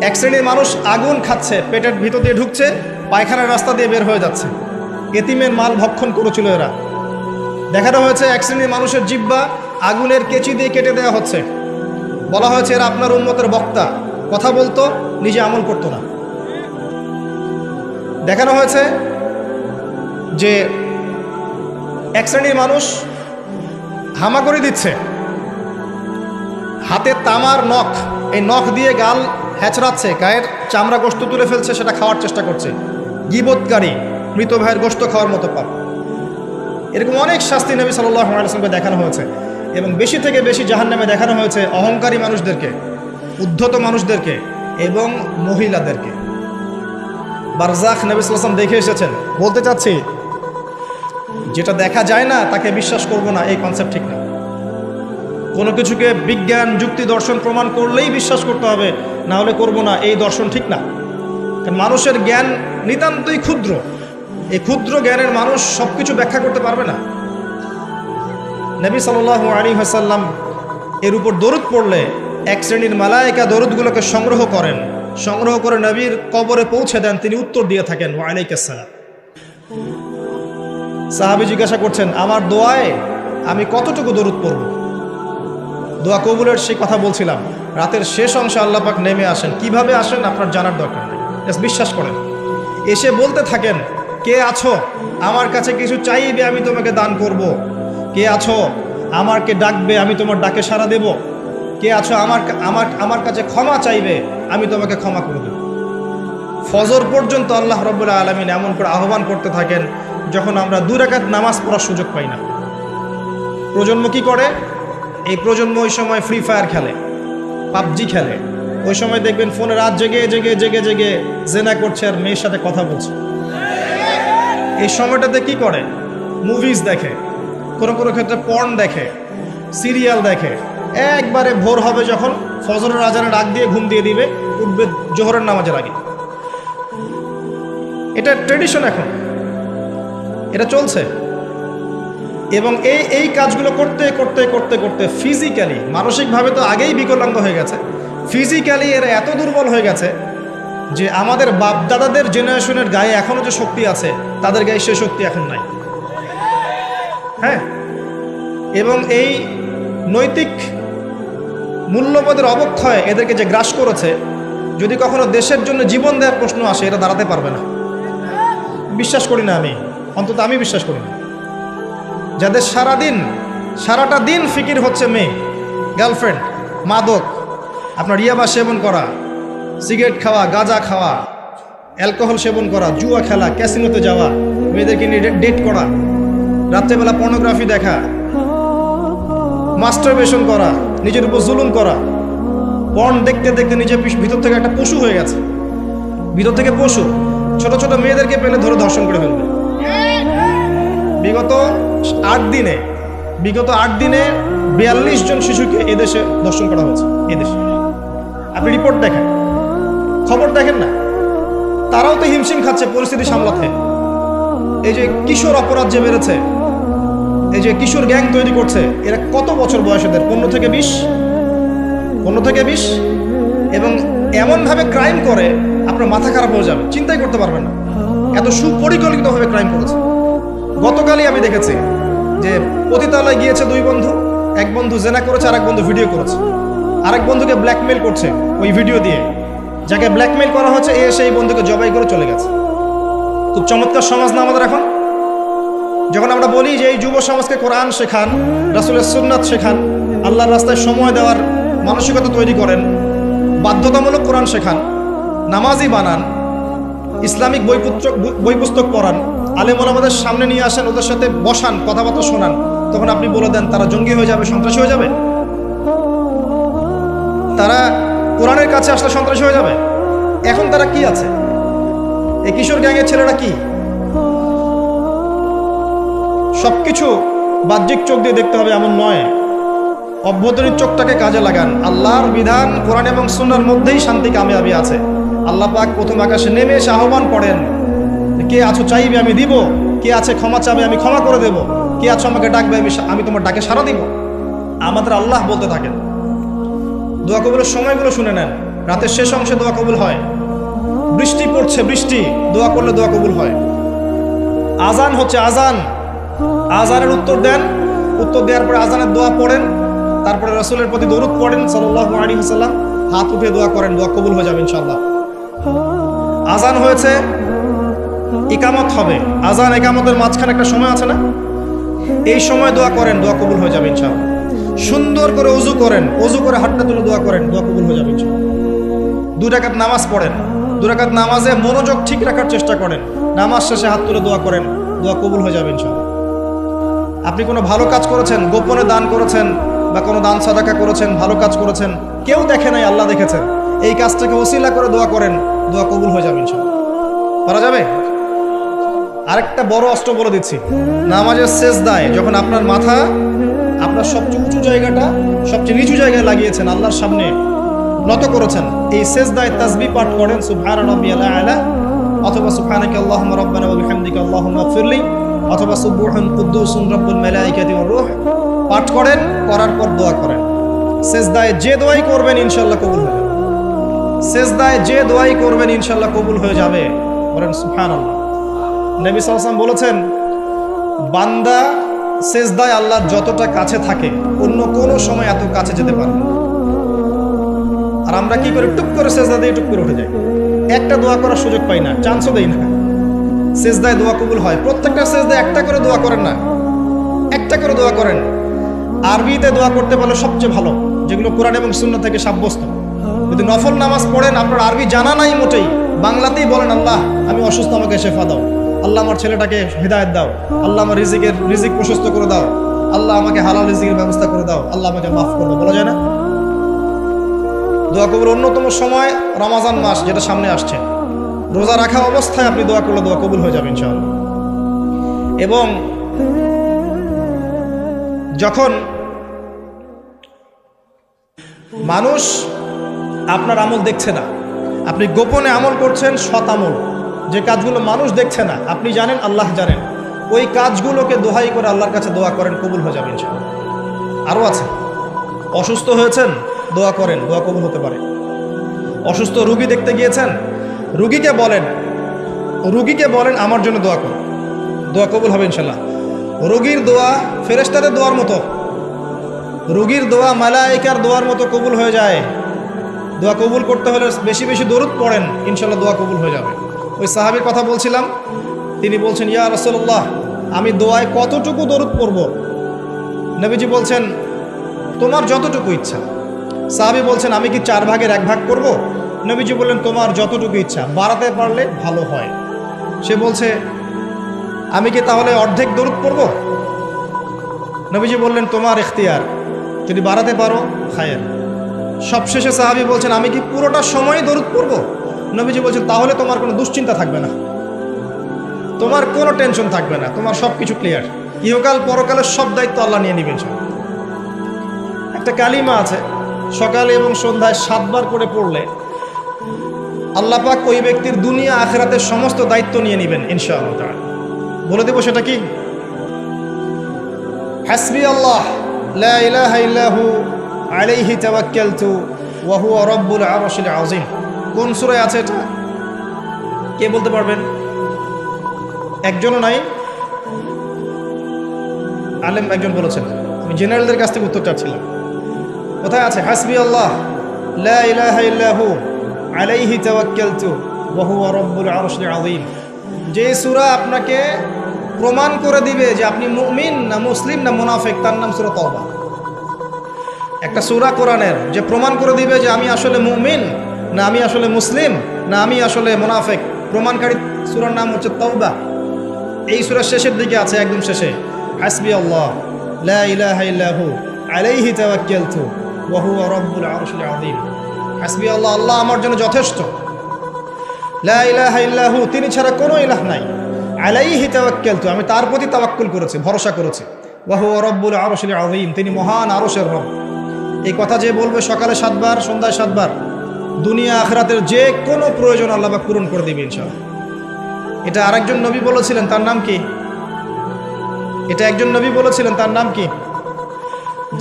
এক শ্রেণীর মানুষ আগুন খাচ্ছে, পেটের ভিতর দিয়ে ঢুকছে, পায়খানার রাস্তা দিয়ে বের হয়ে যাচ্ছে। এতিমের মাল ভক্ষণ করেছিল এরা। দেখানো হয়েছে এক শ্রেণীর মানুষের জিহ্বা আগুনের কেচি দিয়ে কেটে দেওয়া হচ্ছে। বলা হয়েছে এরা আপনার উম্মতের বক্তা, কথা বলতো, নিজে আমল করতো না। দেখানো হয়েছে যে এক শ্রেণীর মানুষ হামাগুড়ি দিচ্ছে, হাতে তামার নখ, এই নখ দিয়ে গাল হ্যাচড়াচ্ছে, গায়ের চামড়া গোশত তুলে ফেলছে, সেটা খাওয়ার চেষ্টা করছে। গীবতকারী, মৃত ভাইয়ের গোশত খাওয়ার মতো পাপ। এরকম অনেক শাস্তি নবী সাল্লাল্লাহু আলাইহি ওয়াসাল্লামকে দেখানো হয়েছে। এবং বেশি থেকে বেশি জাহান্নামে দেখানো হয়েছে অহংকারী মানুষদেরকে, উদ্ধত মানুষদেরকে এবং মহিলাদেরকে। বারজাখ নবী সাল্লাল্লাহু আলাইহি ওয়াসাল্লাম দেখে এসেছেন। বলতে চাচ্ছি, যেটা দেখা যায় না তাকে বিশ্বাস করব না, এই কনসেপ্ট ঠিক না। কোনো কিছুকে বিজ্ঞান, যুক্তি, দর্শন প্রমাণ করলেই বিশ্বাস করতে হবে, না হলে করব না, এই দর্শন ঠিক না। কারণ মানুষের জ্ঞান নিতান্তই ক্ষুদ্র। এই ক্ষুদ্র জ্ঞানের মানুষ সব কিছু ব্যাখ্যা করতে পারবে না। নবী সাল্লাল্লাহু আলাইহি ওয়াসাল্লাম এর উপর দরুদ পড়লে এক শ্রেণীর মালায়েকা দরুদগুলোকে সংগ্রহ করেন, সংগ্রহ করে নবীর কবরে পৌঁছে দেন। তিনি উত্তর দিয়ে থাকেন ওয়া আলাইকুস সালাম। সাহাবী জিজ্ঞাসা করছেন, আমার দোয়ায় আমি কতটুকু দরুদ পড়ব? দোয়া কবুলের সেই কথা বলছিলাম। রাতের শেষ অংশে আল্লাহ পাক নেমে আসেন। কিভাবে আসেন আপনার জানার দরকার নেই, বিশ্বাস করেন। এসে বলতে থাকেন, কে আছো আমার কাছে কিছু চাইবে, আমি তোমাকে দান করব। কে আছো আমাকে ডাকবে, আমি তোমার ডাকে সাড়া দেব। কে আছো আমার কাছে ক্ষমা চাইবে, আমি তোমাকে ক্ষমা করে দেব। ফজর পর্যন্ত আল্লাহ রাব্বুল আলামিন এমন করে আহ্বান করতে থাকেন যখন আমরা 2 রাকাত নামাজ পড়ার সুযোগ পাই না। প্রজন্ম কি করে? এই প্রজন্ম ওই সময় ফ্রি ফায়ার খেলে, পাবজি খেলে। ওই সময় দেখবেন ফোনে রাত জেগে জেগে জেগে জেগে জেনা করছে আর মেয়ের সাথে কথা বলছে। এই সময়টাতে কি করে? মুভিজ দেখে, কোনো কোনো ক্ষেত্রে পর্ন দেখে, সিরিয়াল দেখে, একবারে ভোর হবে যখন ফজরের আজানে ডাক দিয়ে ঘুম দিয়ে দিবে, উঠবে জোহরের নামাজের আগে। এটা ট্রেডিশন, এখন এটা চলছে। এবং এই কাজগুলো করতে করতে করতে করতে ফিজিক্যালি, মানসিকভাবে তো আগেই বিকলাঙ্গ হয়ে গেছে, ফিজিক্যালি এরা এত দুর্বল হয়ে গেছে যে আমাদের বাপদাদাদের জেনারেশনের গায়ে এখনও যে শক্তি আছে তাদের গায়ে সে শক্তি এখন নাই। হ্যাঁ, এবং এই নৈতিক মূল্যবোধের অবক্ষয় এদেরকে যে গ্রাস করেছে, যদি কখনো দেশের জন্য জীবন দেওয়ার প্রশ্ন আসে এরা দাঁড়াতে পারবে না। বিশ্বাস করি না আমি, অন্তত আমি বিশ্বাস করি না। যাদের সারাটা দিন ফিকির হচ্ছে মেয়ে, গার্লফ্রেন্ড, মাদক, আপনার ইয়াবা সেবন করা, সিগারেট খাওয়া, গাঁজা খাওয়া, অ্যালকোহল সেবন করা, জুয়া খেলা, ক্যাসিনোতে যাওয়া, মেয়েদেরকে নিয়ে ডেট করা, রাত্রেবেলা পর্নোগ্রাফি দেখা, মাস্টারবেশন করা, নিজের উপর জুলুম করা, পর্ন দেখতে দেখতে নিজের ভিতর থেকে একটা পশু হয়ে গেছে, ভিতর থেকে পশু। ছোট ছোট মেয়েদেরকে পেলে ধরে ধর্ষণ করে ফেলবে। বিগত 8 দিনে 42 জন শিশুকে এদেশে ধর্ষণ করা হয়েছে। এদেশে আপনি রিপোর্ট দেখেন, খবর দেখেন না? তারাও তো হিমশিম খাচ্ছে পরিস্থিতি সামলাতে। এই যে কিশোর অপরাধ যে বেড়েছে, এই যে কিশোর গ্যাং তৈরি করছে, এরা কত বছর বয়স এদের? 15 থেকে 20, এবং এমনভাবে ক্রাইম করে আপনার মাথা খারাপ হয়ে যাবে, চিন্তাই করতে পারবেন না এত সুপরিকল্পিতভাবে ক্রাইম করেছে। গতকালই আমি দেখেছি যে পতিতালয়ে গিয়েছে 2 বন্ধু, এক বন্ধু জেনা করেছে, আরেক বন্ধু ভিডিও করেছে, আরেক বন্ধুকে ব্ল্যাকমেল করছে ওই ভিডিও দিয়ে। যাকে ব্ল্যাকমেল করা হচ্ছে এ সেই বন্ধুকে জবাই করে চলে গেছে। খুব চমৎকার সমাজ না আমাদের এখন? যখন আমরা বলি যে এই যুব সমাজকে কোরআন শেখান, রাসূলের সুন্নাত শেখান, আল্লাহর রাস্তায় সময় দেওয়ার মানসিকতা তৈরি করেন, বাধ্যতামূলক কোরআন শেখান, নামাজি বানান, ইসলামিক বই পুস্তক পড়ান, আলেম ওলামাদের সামনে নিয়ে আসেন, ওদের সাথে বসান, কথাবার্তা শোনান, তখন আপনি বলে দেন তারা জঙ্গি হয়ে যাবে, সন্ত্রাসী হয়ে যাবে? তারা কোরআনের কাছে আসলে সন্ত্রাসী হয়ে যাবে? এখন তারা কি আছে? এই কিশোর গ্যাংয়ের ছেলেরা কি? সবকিছু বাহ্যিক চোখ দিয়ে দেখতে হবে এমন নয়, অভ্যন্তরীণ চোখটাকে কাজে লাগান। আল্লাহর বিধান কোরআন এবং সুন্নাহর মধ্যেই শান্তি কামিয়াবি আছে। আল্লাহ পাক প্রথম আকাশে নেমে এসে আহ্বান করেন, কে আছো চাইবে আমি দিব, কে আছে ক্ষমা চাবে আমি ক্ষমা করে দেব, কে আছো আমাকে ডাকবে আমি তোমার ডাকে সাড়া দিব। আমাদের আল্লাহ বলতে থাকেন। দোয়া কবুলের সময়গুলো শুনে নেন। রাতের শেষ অংশে দোয়া কবুল হয়, বৃষ্টি পড়ছে, বৃষ্টি দোয়া করলে দোয়া কবুল হয়। আজান হচ্ছে, আজানের উত্তর দেন, উত্তর দেওয়ার পরে আজানের দোয়া পড়েন, তারপরে রাসূলের প্রতি দরুদ পড়েন সাল্লাল্লাহু আলাইহি ওয়াসাল্লাম, হাত উঠে দোয়া করেন, দোয়া কবুল হয়ে যাবে ইনশাআল্লাহ। আজান হয়েছে, ইকামত হবে, আজান ইকামতের মাঝখানে একটা সময় আছে না? এই সময় দোয়া করেন, দোয়া কবুল হয়ে যাবে ইনশাআল্লাহ। সুন্দর করে ওযু করেন, ওযু করে হাতটা তুলে দোয়া করেন, দোয়া কবুল হয়ে যাবে ইনশাআল্লাহ। 2 রাকাত নামাজ পড়েন, 2 রাকাত নামাজে মনোযোগ ঠিক রাখার চেষ্টা করেন, নামাজ শেষে হাত তুলে দোয়া করেন, দোয়া কবুল হয়ে যাবে ইনশাআল্লাহ। আপনি কোনো ভালো কাজ করেছেন, গোপনে দান করেছেন বা কোনো দান সাদাকা করেছেন, ভালো কাজ করেছেন, কেউ দেখে নাই, আল্লাহ দেখেছেন, এই কাজটাকে ওসিলা করে দোয়া করেন, দোয়া কবুল হয়ে যাবে ইনশাআল্লাহ। পারা যাবে? আরেকটা বড় অস্ত্র বলে দিচ্ছি, নামাজের সেজদায় যখন আপনার মাথা আপনার সবচেয়ে উঁচু জায়গাটা সবচেয়ে নিচু জায়গায় লাগিয়েছেন, আল্লাহর সামনে নত করেছেন, এই সেজদায় তাসবিহ পাঠ করেন, সুবহান রাব্বিয়াল আ'লা, অথবা সুবহানাকা আল্লাহুম্মা রাব্বানা ওয়া বিহামদিকা আল্লাহুম্মা ইগফিরলি, অথবা সুবহান কুদ্দুসুন রাব্বুল মালাইকাতি ওয়ার রূহ পাঠ করেন, করার পর দোয়া করেন। সেজদায় যে দোয়াই করবেন ইনশাআল্লাহ কবুল হয়ে যাবে। সেজদায় যে দোয়াই করবেন ইনশাআল্লাহ কবুল হয়ে যাবে। বলেন সুবহানাল্লাহ। নবী সাল্লাল্লাহু আলাইহি ওয়াসাল্লাম বলেছেন, বান্দা সেজদায় আল্লাহর যতটা কাছে থাকে অন্য কোনো সময় এত কাছে যেতে পারে না। আর আমরা কি করে? টুক করে সেজদা দিয়ে টুক করে উঠে যাই, একটা দোয়া করার সুযোগ পাই না, চান্সও দেই না। সেজদায় দোয়া কবুল হয়, প্রত্যেকটা সেজদায় একটা করে দোয়া করেন না, একটা করে দোয়া করেন। আরবিতে দোয়া করতে পারলে সবচেয়ে ভালো, যেগুলো কোরআন এবং সুন্নাহ থেকে সাব্যস্ত। যদি নফল নামাজ পড়েন, আপনার আরবি জানা নাই মোটেই, বাংলাতেই বলেন, আল্লাহ আমি অসুস্থ, আমাকে শেফা দাও, আল্লাহ আমার ছেলেটাকে হিদায়াত দাও, আল্লাহ আমার রিজিক প্রশস্ত করে দাও, আল্লাহ আমাকে হালাল রিজিকের ব্যবস্থা করে দাও, আল্লাহ আমাকে মাফ করে দাও, বলা যায় না? দোয়া কবুল অন্যতম সময় রমাজান মাস, যেটা সামনে আসছে, রোজা রাখা অবস্থায় আপনি দোয়া করলে দোয়া কবুল হয়ে যাবে ইনশাআল্লাহ। এবং যখন মানুষ আপনার আমল দেখছে না, আপনি গোপনে আমল করছেন, সৎ আমল, যে কাজগুলো মানুষ দেখছে না, আপনি জানেন, আল্লাহ জানেন, ওই কাজগুলোকে দোহাই করে আল্লাহর কাছে দোয়া করেন, কবুল হয়ে যাবে ইনশাআল্লাহ। আরও আছে, অসুস্থ হয়েছেন, দোয়া করেন, দোয়া কবুল হতে পারে। অসুস্থ রুগী দেখতে গিয়েছেন, রুগীকে বলেন আমার জন্য দোয়া করুন, দোয়া কবুল হবে ইনশাআল্লাহ। রোগীর দোয়া ফেরেশতাদের দোয়ার মতো, রোগীর দোয়া মালায়েকার দোয়ার মতো কবুল হয়ে যায়। দোয়া কবুল করতে হলে বেশি বেশি দরুদ পড়েন, ইনশাআল্লাহ দোয়া কবুল হয়ে যাবে। ওই সাহাবীর কথা বলছিলাম, তিনি বলছেন, ইয়া রাসূলুল্লাহ, আমি দোয়ায় কতটুকু দরুদ পড়ব? নবীজি বলছেন, তোমার যতটুকু ইচ্ছা। সাহাবী বলছেন, আমি কি 4 ভাগের 1 ভাগ করব? নবীজি বললেন, তোমার যতটুকু ইচ্ছা, বাড়াতে পারলে ভালো হয়। সে বলছে, আমি কি তাহলে অর্ধেক দরুদ পড়ব? নবীজি বললেন, তোমার ইখতিয়ার, যদি বাড়াতে পারো খায়ের। সবশেষে সাহাবী বলছেন, আমি কি পুরোটা সময় দরুদ পড়ব? নবীজি বলছেন, তাহলে তোমার কোনো দুশ্চিন্তা থাকবে না, তোমার কোনো টেনশন থাকবে না, তোমার সব কিছু ক্লিয়ার। ইহকাল পরকালের সব দায়িত্ব আল্লাহ নিয়ে নেবেন। একটা কালিমা আছে, সকালে এবং সন্ধ্যায় 7 বার করে পড়লে আল্লাহ পাক ওই ব্যক্তির দুনিয়া আখিরাতের সমস্ত দায়িত্ব নিয়ে নেবেন ইনশাআল্লাহ তাআলা। বলে দেব সেটা কি? হাসবি আল্লাহ লা ইলাহা ইল্লাহু আলাইহি তাওয়াক্কালতু ওয়া হুয়া রাব্বুল আরশিল আযীম। কোন সূরায় আছে এটা? কে বলতে পারবেন? একজনও নাই? আলেম একজন বলেছেন, আমি জেনারেলদের কাছ থেকে উত্তর চাচ্ছিলাম। কোথায় আছে? হাসবি আল্লাহ লা ইলাহা ইল্লাহু আলাইহি তাওয়াক্কালতু ওয়া হুয়া রাব্বুল আরশিল আযীম। যে সূরা আপনাকে প্রমাণ করে দিবে যে আপনি মুমিন না মুসলিম না মুনাফিক, তার নাম সূরা তাওবা। একটা সূরা কোরআনের যে প্রমাণ করে দিবে যে আমি আসলে মুমিন না আমি আসলে মুসলিম না আমি আসলে মুনাফিক, প্রমাণকারী সূরার নাম হচ্ছে তাওবা। এই সূরার শেষের দিকে আছে, একদম শেষে, হাসবি আল্লাহ লা ইলাহা ইল্লাহু আলাইহি তাওয়াক্কালতু ওয়া হুয়া রাব্বুল আরশিল আযীম। হাসবি আল্লাহ, আল্লাহ আমার জন্য যথেষ্ট। লা ইলাহা ইল্লাহু, তিনি ছাড়া কোনো ইলাহ নাই। আলাইহি তাওয়াক্কালতু, আমি তার প্রতি তাওয়াক্কুল করেছি, ভরসা করেছি। ওয়া হুয়া রাব্বুল আরশিল আযীম, তিনি মহান আরশের রব। এই কথা যে বলবে সকালে 7 বার, সন্ধ্যায় 7 বার, দুনিয়া আখিরাতের যে কোনো প্রয়োজন আল্লাহ পাক পূরণ করে দিবেন ইনশাআল্লাহ। এটা আরেকজন নবী বলেছিলেন, তার নাম কি? এটা একজন নবী বলেছিলেন, তার নাম কি?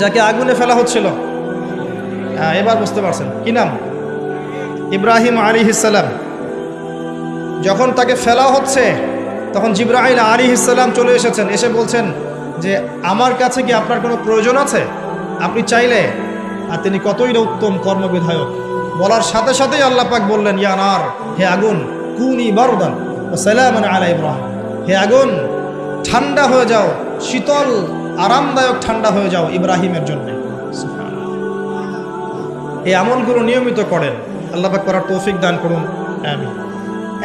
যাকে আগুনে ফেলা হচ্ছিল, এবার বুঝতে পারছেন কি নাম? ইব্রাহিম আলাইহিস সালাম। যখন তাকে ফেলা হচ্ছে তখন জিবরাইল আলাইহিস সালাম চলে এসেছেন, এসে বলছেন যে আমার কাছে কি আপনার কোনো প্রয়োজন আছে? আপনি চাইলে, আর তিনি কতই না উত্তম কর্মবিধায়ক। বলার সাথে সাথেই আল্লাহ পাক বললেন, ইয়া নার, হে আগুন, কুনি বারদান ওয়া সালামান আলা ইব্রাহিম, হে আগুন ঠান্ডা হয়ে যাও, শীতল আরামদায়ক ঠান্ডা হয়ে যাও ইব্রাহিমের জন্য। এই আমলগুলো নিয়মিত করেন, আল্লাহ পাক করার তৌফিক দান করুন, আমিন।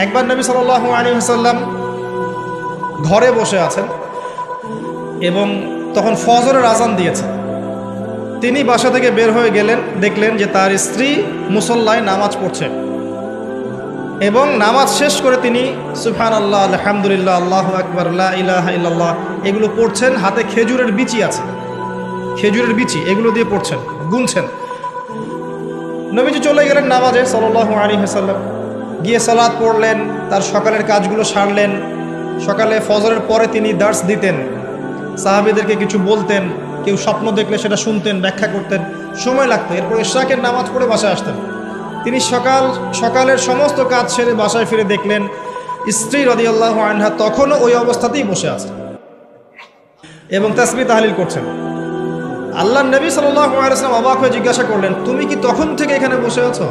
একবার নবী সাল্লাল্লাহু আলাইহি ওয়াসাল্লাম ঘরে বসে আছেন এবং তখন ফজরের আজান দিয়েছে। তিনি বাসা থেকে বের হয়ে গেলেন, দেখলেন যে তার স্ত্রী মুসল্লায় নামাজ পড়ছে এবং নামাজ শেষ করে তিনি সুবহানাল্লাহ, আলহামদুলিল্লাহ, আল্লাহু আকবার, লা ইলাহা ইল্লাল্লাহ এগুলো পড়ছেন। হাতে খেজুরের বিচি আছে, খেজুরের বিচি, এগুলো দিয়ে পড়ছেন, গুনছেন। নবীজি চলে গেলেন নামাজে সাল্লাল্লাহু আলাইহি ওয়াসাল্লাম, গিয়ে সালাত পড়লেন, তার সকালের কাজগুলো সারলেন। সকালে ফজরের পরে তিনি দার্স দিতেন, সাহাবীদেরকে কিছু বলতেন, কেউ স্বপ্ন দেখলে সেটা শুনতেন, ব্যাখ্যা করতেন, সময় লাগতো। এরপর ইশরাকের নামাজ পড়ে বাসায় আসতেন। তিনি সকালের সমস্ত কাজ সেরে বাসায় ফিরে দেখলেন স্ত্রী রাদিয়াল্লাহু আনহা তখনও ওই অবস্থাতেই বসে আছে এবং তাসবিহ তাহলিল করছেন। আল্লাহর নবী সাল্লাল্লাহু আলাইহি ওয়াসাল্লাম অবাক হয়ে জিজ্ঞাসা করলেন, তুমি কি তখন থেকে এখানে বসে আছো?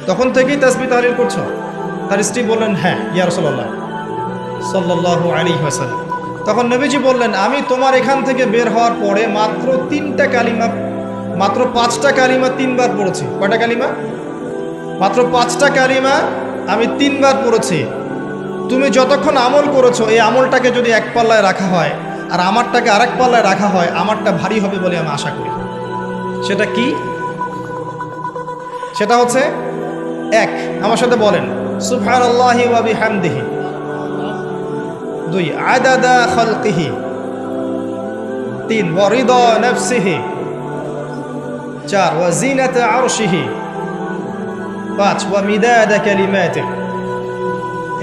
তখন থেকেই তাসবিহ তাহলিল করছো? তার স্ত্রী বললেন, হ্যাঁ ইয়া রাসূলুল্লাহ সাল্লাল্লাহু আলাইহি ওয়াসাল্লাম। তখন নবীজি বললেন, আমি তোমার এখান থেকে বের হওয়ার পরে মাত্র 5টা কালিমা 3 বার পড়েছি। কয়টা কালিমা? মাত্র 5টা কালিমা আমি 3 বার পড়েছি। তুমি যতক্ষণ আমল করেছো, এই আমলটাকে যদি এক পাল্লায় রাখা হয় আর আমারটাকে আরেক পাল্লায় রাখা হয়, আমারটা ভারী হবে বলে আমি আশা করি। সেটা কি? সেটা হচ্ছে 1, আমার সাথে বলেন, সুবহানাল্লাহি ওয়া বিহামদিহি। 2, আদাদা খালকিহি। 3, ওয়া রিদা নাফসিহি। 4 ওয়া জিনাতা আরশিহি, 5 ওয়া মিদাদা কালিমাতিহি।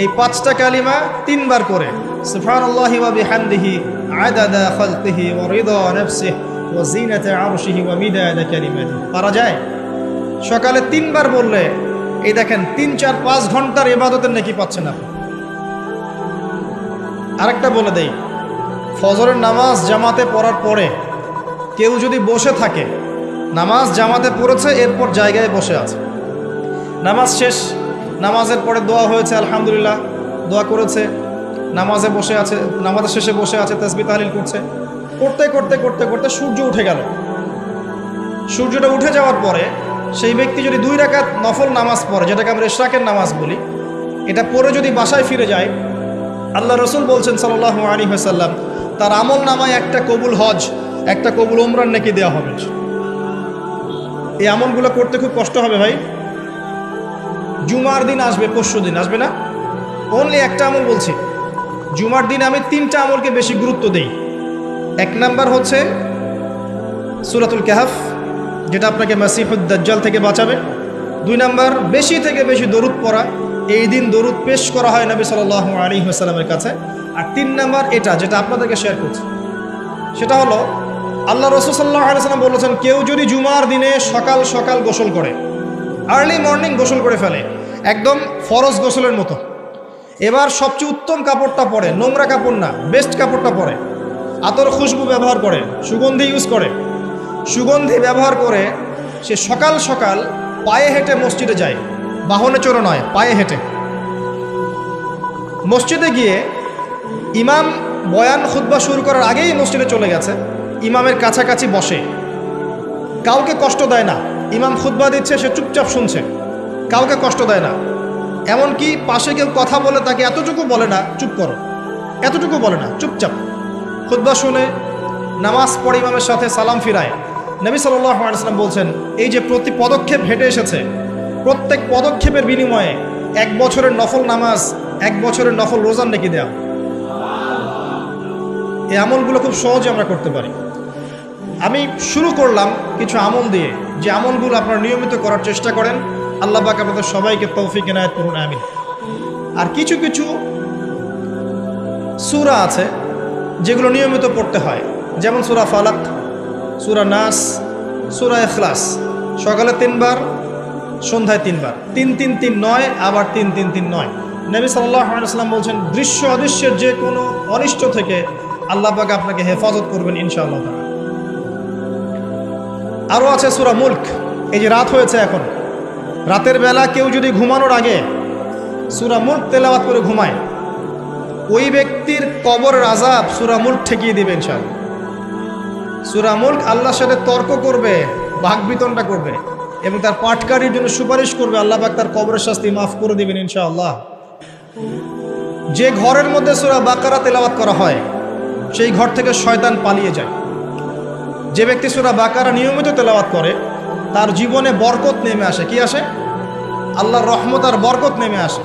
এই 5টা কালিমা 3 বার করে সুবহানাল্লাহি ওয়া বিহামদিহি আদাদা খালকিহি ওয়া রিদা নাফসিহি ওয়া জিনাতা আরশিহি ওয়া মিদাদা কালিমাতিহি পারা যায়? সকালে 3 বার বললে এই দেখেন 3, 4, 5 ঘন্টার ইবাদতের নেকি পাচ্ছেন আপনি। আরেকটা বলে দেই, ফজরের নামাজ জামাতে পড়ার পরে কেউ যদি বসে থাকে, নামাজ জামাতে পড়েছে এরপর জায়গায় বসে আছে, নামাজ শেষ, নামাজের পরে দোয়া হয়েছে আলহামদুলিল্লাহ, দোয়া করেছে, নামাজে বসে আছে, নামাজের শেষে বসে আছে, তাসবিহ তাহলিল করছে, করতে করতে করতে করতে সূর্য উঠে গেল। সূর্যটা উঠে যাওয়ার পরে সেই ব্যক্তি যদি 2 রাকাত নফল নামাজ পড়ে, যেটাকে আমরা ইশরাকের নামাজ বলি, এটা পড়ে যদি বাসায় ফিরে যায়, আল্লাহ রসুল বলছেন সাল্লাল্লাহু আলাইহি ওয়াসাল্লাম, তার আমল নামায় একটা কবুল হজ, একটা কবুল উমরার নেকি দেওয়া হবে। এই আমলগুলো করতে খুব কষ্ট হবে ভাই। জুমার দিন আসবে, পরশু দিন আসবে না, অনলি একটা আমল বলছি। জুমার দিন আমি 3টা আমলকে বেশি গুরুত্ব দেই। 1 নাম্বার হচ্ছে সূরাতুল কাহফ, যেটা আপনাকে মাসিহুদ দাজ্জাল থেকে বাঁচাবে। 2 নাম্বার বেশি থেকে বেশি দরুদ পড়া, এই দিন দরুদ পেশ করা হয় নবী সাল্লাল্লাহু আলাইহি ওয়াসাল্লামের কাছে। আর 3 নাম্বার এটা যেটা আপনাদেরকে শেয়ার করছি, সেটা হলো আল্লাহ রাসূল সাল্লাল্লাহু আলাইহি ওয়াসাল্লাম বলেছেন, কেউ যদি জুমার দিনে সকাল সকাল গোসল করে, আর্লি মর্নিং গোসল করে ফেলে, একদম ফরজ গোসলের মতো, এবার সবচেয়ে উত্তম কাপড়টা পরে, নোংরা কাপড় না, বেস্ট কাপড়টা পরে, আতর খুশবু ব্যবহার করে, সুগন্ধি ইউজ করে, সুগন্ধি ব্যবহার করে সে সকাল সকাল পায়ে হেঁটে মসজিদে যায়, বাহনে চড়ে নয়, পায়ে হেঁটে মসজিদে গিয়ে ইমাম বয়ান খুতবা শুরু করার আগেই মসজিদে চলে গেছে, ইমামের কাছাকাছি বসে, কাউকে কষ্ট দেয় না, ইমাম খুতবা দিচ্ছে সে চুপচাপ শুনছে, কাউকে কষ্ট দেয় না, এমনকি পাশে কেউ কথা বলে তাকে এতটুকু বলে না চুপ করো, এতটুকু বলে না, চুপচাপ খুতবা শুনে নামাজ পড়ে ইমামের সাথে সালাম ফিরায়। নবী সাল্লাল্লাহু আলাইহি ওয়াসাল্লাম বলছেন, এই যে প্রতি পদক্ষেপ হেঁটে এসেছে, প্রত্যেক পদক্ষেপের বিনিময়ে 1 বছরের নফল নামাজ, 1 বছরের নফল রোজার নেকি দেয়া। এই আমলগুলো খুব সহজে আমরা করতে পারি। আমি শুরু করলাম কিছু আমল দিয়ে, যে আমলগুলো আপনারা নিয়মিত করার চেষ্টা করেন, আল্লাহ পাক আপনাদের সবাইকে তৌফিক ইনায়াত করুন, আমিন। আর কিছু কিছু সূরা আছে যেগুলো নিয়মিত পড়তে হয়, যেমন সূরা ফালাক, সূরা নাস, সূরা ইখলাস, সকালে 3 বার, সন্ধ্যায় 3 বার, 3-3-3 9, আবার 3-3-3 9। নবী সাল্লাল্লাহু আলাইহি ওয়াসাল্লাম বলছেন, দৃশ্য অদৃশ্যের যে কোনো অনিষ্ট থেকে আল্লাহ পাক আপনাকে হেফাজত করবেন ইনশাআল্লাহ। আরও আছে সূরা মুলক, এই যে রাত হয়েছে এখন, রাতের বেলা কেউ যদি ঘুমানোর আগে সূরা মুলক তেলাওয়াত করে ঘুমায়, ওই ব্যক্তির কবরের আযাব সূরা মুলক ঠেকিয়ে দিবে ইনশাআল্লাহ। সূরা মুলক আল্লাহর সাথে তর্ক করবে, বাকবিতণ্ডা করবে এবং তার পাঠকারীর জন্য সুপারিশ করবে, আল্লাহ পাক তার কবরের শাস্তি মাফ করে দিবেন ইনশাআল্লাহ। যে ঘরের মধ্যে সূরা বাকারা তেলাওয়াত করা হয়, সেই ঘর থেকে শয়তান পালিয়ে যায়। যে ব্যক্তি সূরা বাকারা নিয়মিত তেলাওয়াত করে, তার জীবনে বরকত নেমে আসে। কি আসে? আল্লাহর রহমত আর বরকত নেমে আসে।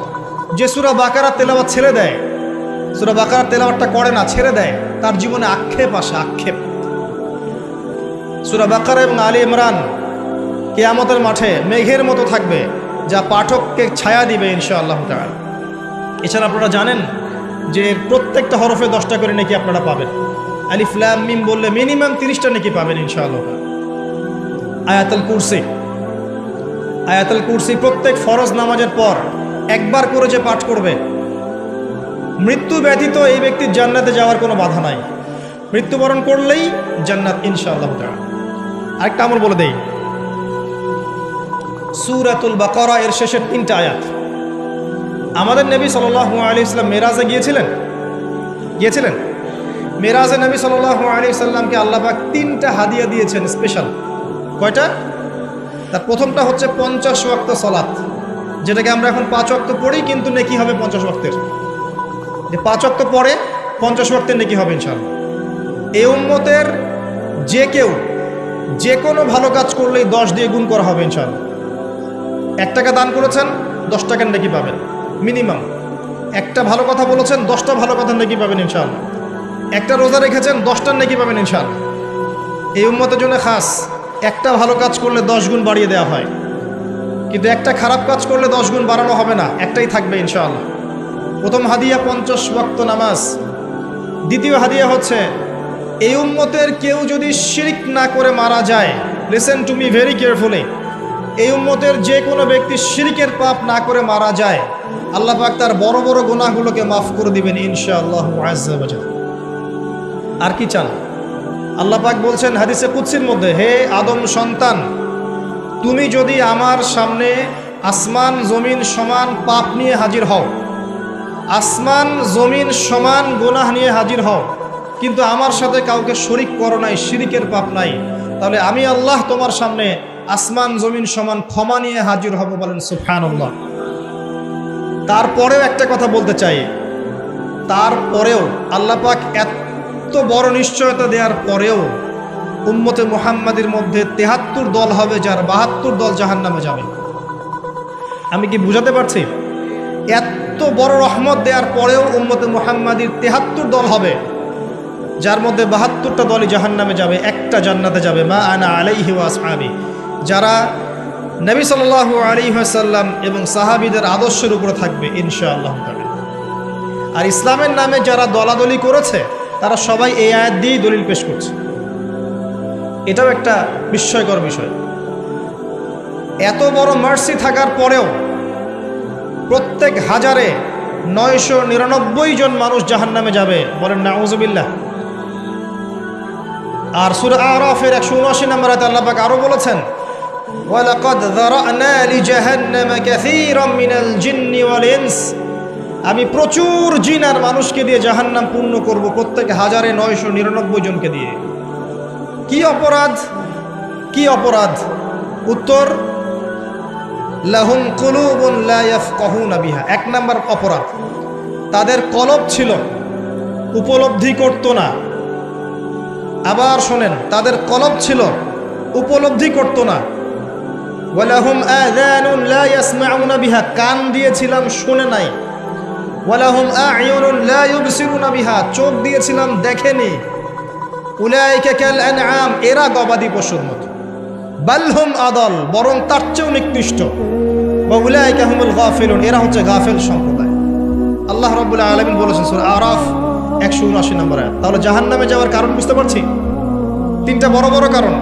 যে সূরা বাকারা তেলাওয়াত ছেড়ে দেয়, সূরা বাকারা তেলাওয়াতটা করে না, ছেড়ে দেয়, তার জীবনে আক্ষেপ আসে, আক্ষেপ। সূরা বাকারা এবং আলী ইমরান কিয়ামতের মাঠে মেঘের মতো থাকবে, যা পাঠককে ছায়া দিবে ইনশাআল্লাহ তাআলা। এছাড়া আপনারা জানেন যে প্রত্যেকটা হরফে 10টা করে নেকি আপনারা পাবেন। আলিফ লাম মিম বললে মিনিমাম 30টা নেকি পাবেন ইনশাআল্লাহ। আয়াতুল কুরসি, আয়াতুল কুরসি প্রত্যেক ফরজ নামাজের পর 1 বার করে যে পাঠ করবে, মৃত্যু ব্যতীত এই ব্যক্তির জান্নাতে যাওয়ার কোনো বাধা নাই। মৃত্যুবরণ করলেই জান্নাত ইনশাআল্লাহ তাআলা। আরেকটা আমল বলে দেই, সূরাতুল বাকারা এর শেষের 3টা আয়াত। আমাদের নবী সাল্লাল্লাহু আলাইহি ওয়াসাল্লাম মেরাজে গিয়েছিলেন, মেরাজে নবী সাল্লাল্লাহু আলাইহি ওয়াসাল্লামকে আল্লাহ পাক 3টা হাদিয়া দিয়েছেন স্পেশাল। কয়টা? তার প্রথমটা হচ্ছে 50 ওয়াক্ত সালাত, যেটাকে আমরা এখন 5 ওয়াক্ত পড়ি, কিন্তু নেকি হবে 50 ওয়াক্তের। যে 5 ওয়াক্ত পড়ে 50 ওয়াক্তের নেকি হবে ইনশাআল্লাহ। এই উম্মতের যে কেউ যে কোনো ভালো কাজ করলেই 10 দিয়ে গুণ করা হবে ইনশাআল্লাহ। 1 টাকা দান করেছেন, 10 টাকার নেকি পাবেন মিনিমাম। একটা ভালো কথা বলেছেন, 10টা ভালো কথার নেকি পাবেন ইনশাআল্লাহ। একটা রোজা রেখেছেন, 10টার নেকি পাবেন ইনশাআল্লাহ। এই উম্মতের জন্য খাস একটা ভালো কাজ করলে 10 গুণ বাড়িয়ে দেওয়া হয়, কিন্তু একটা খারাপ কাজ করলে 10 গুণ বাড়ানো হবে না, একটাই থাকবে ইনশাআল্লাহ। প্রথম হাদিয়া 50 ওয়াক্ত নামাজ। দ্বিতীয় হাদিয়া হচ্ছে এই উম্মতের কেউ যদি শিরক না করে মারা যায়, listen to me very carefully, এই উম্মতের যে কোনো ব্যক্তি শিরকের পাপ না করে মারা যায়, আল্লাহ পাক তার বড় বড় গুনাহগুলোকে মাফ করে দিবেন ইনশাআল্লাহ আযজা ওয়া জাল। আর কি চান? আল্লাহ পাক বলছেন হাদিসে কুদসির মধ্যে, হে আদম সন্তান, তুমি যদি আমার সামনে আসমান জমিন সমান পাপ নিয়ে হাজির হও, আসমান জমিন সমান গুনাহ নিয়ে হাজির হও, কিন্তু আমার সাথে কাউকে শরিক করো নাই, শিরিকের পাপ নাই, তাহলে আমি আল্লাহ তোমার সামনে আসমান জমিন সমান ক্ষমা নিয়ে হাজির হব। বলেন সুবহানাল্লাহ। তারপরেও একটা কথা বলতে চাই, তারপরেও আল্লাহ পাক এত বড় নিশ্চয়তা দেওয়ার পরেও উম্মতে মুহাম্মাদের মধ্যে 73 দল হবে, যার 72 দল জাহান্নামে যাবে। আমি কি বুঝাতে পারছি? এত বড় রহমত দেওয়ার পরেও উম্মতে মুহাম্মাদির 73 দল হবে, যার মধ্যে 72টা দলই জাহান্নামে যাবে, একটা জান্নাতে যাবে। মা আনা আলাইহি ওয়া আসহাবি, যারা নবী সাল্লাল্লাহু আলাইহি ওয়াসাল্লাম এবং সাহাবীদের আদর্শের উপরে থাকবে ইনশাআল্লাহ তাআলা। আর ইসলামের নামে যারা দলাদলি করেছে তারা সবাই এই আয়াত দিয়েই দলিল পেশ করছে। এটাও একটা বিস্ময়কর বিষয়। এত বড় মার্সি থাকার পরেও প্রত্যেক হাজারে 999 জন মানুষ জাহান্নামে যাবে। বলেন নাউযুবিল্লাহ। আর সূরা আরাফের 179 নম্বর আয়াতে আল্লাহ পাক আরো বলেছেন, ওয়ালাকাদ যারানা লিজাহান্নামা কাসীরাম মিনাল জিন্নি ওয়াল ইনস, আমি প্রচুর জিন আর মানুষকে দিয়ে জাহান্নাম পূর্ণ করব, প্রত্যেক হাজারে 999 জনকে দিয়ে। কি অপরাধ? কি অপরাধ? উত্তর, লাহুম কুলুবুন লা ইয়াফকাহুনা বিহা। 1 নম্বর অপরাধ, তাদের কলব ছিল, উপলব্ধি করত না। আবার শোনেন, তাদের কলব ছিল, উপলব্ধি করত না। ওয়ালাহুম আযানুন লা ইয়াসমাউনা বিহা, কান দিয়েছিলাম শুনে নাই। ওয়ালাহুম আ'য়ুনুন লা ইউবসিরুনা বিহা, চোখ দিয়েছিলাম দেখেনি। উলাইকা কাল আনআম, এরা গবাদি পশুর মতো। বালহুম আদল, বরং তার চেয়েও নিকৃষ্ট। ওয়া উলাইকা হুমুল গাফিলুন, এরা হচ্ছে গাফেল সম্প্রদায়। আল্লাহ রাব্বুল আলামিন বলেছেন সূরা আরাফ 179 নম্বর আয়াত। তাহলে জাহান্নামে যাওয়ার কারণ বুঝতে পারছি? 3টা বড় বড় কারণ।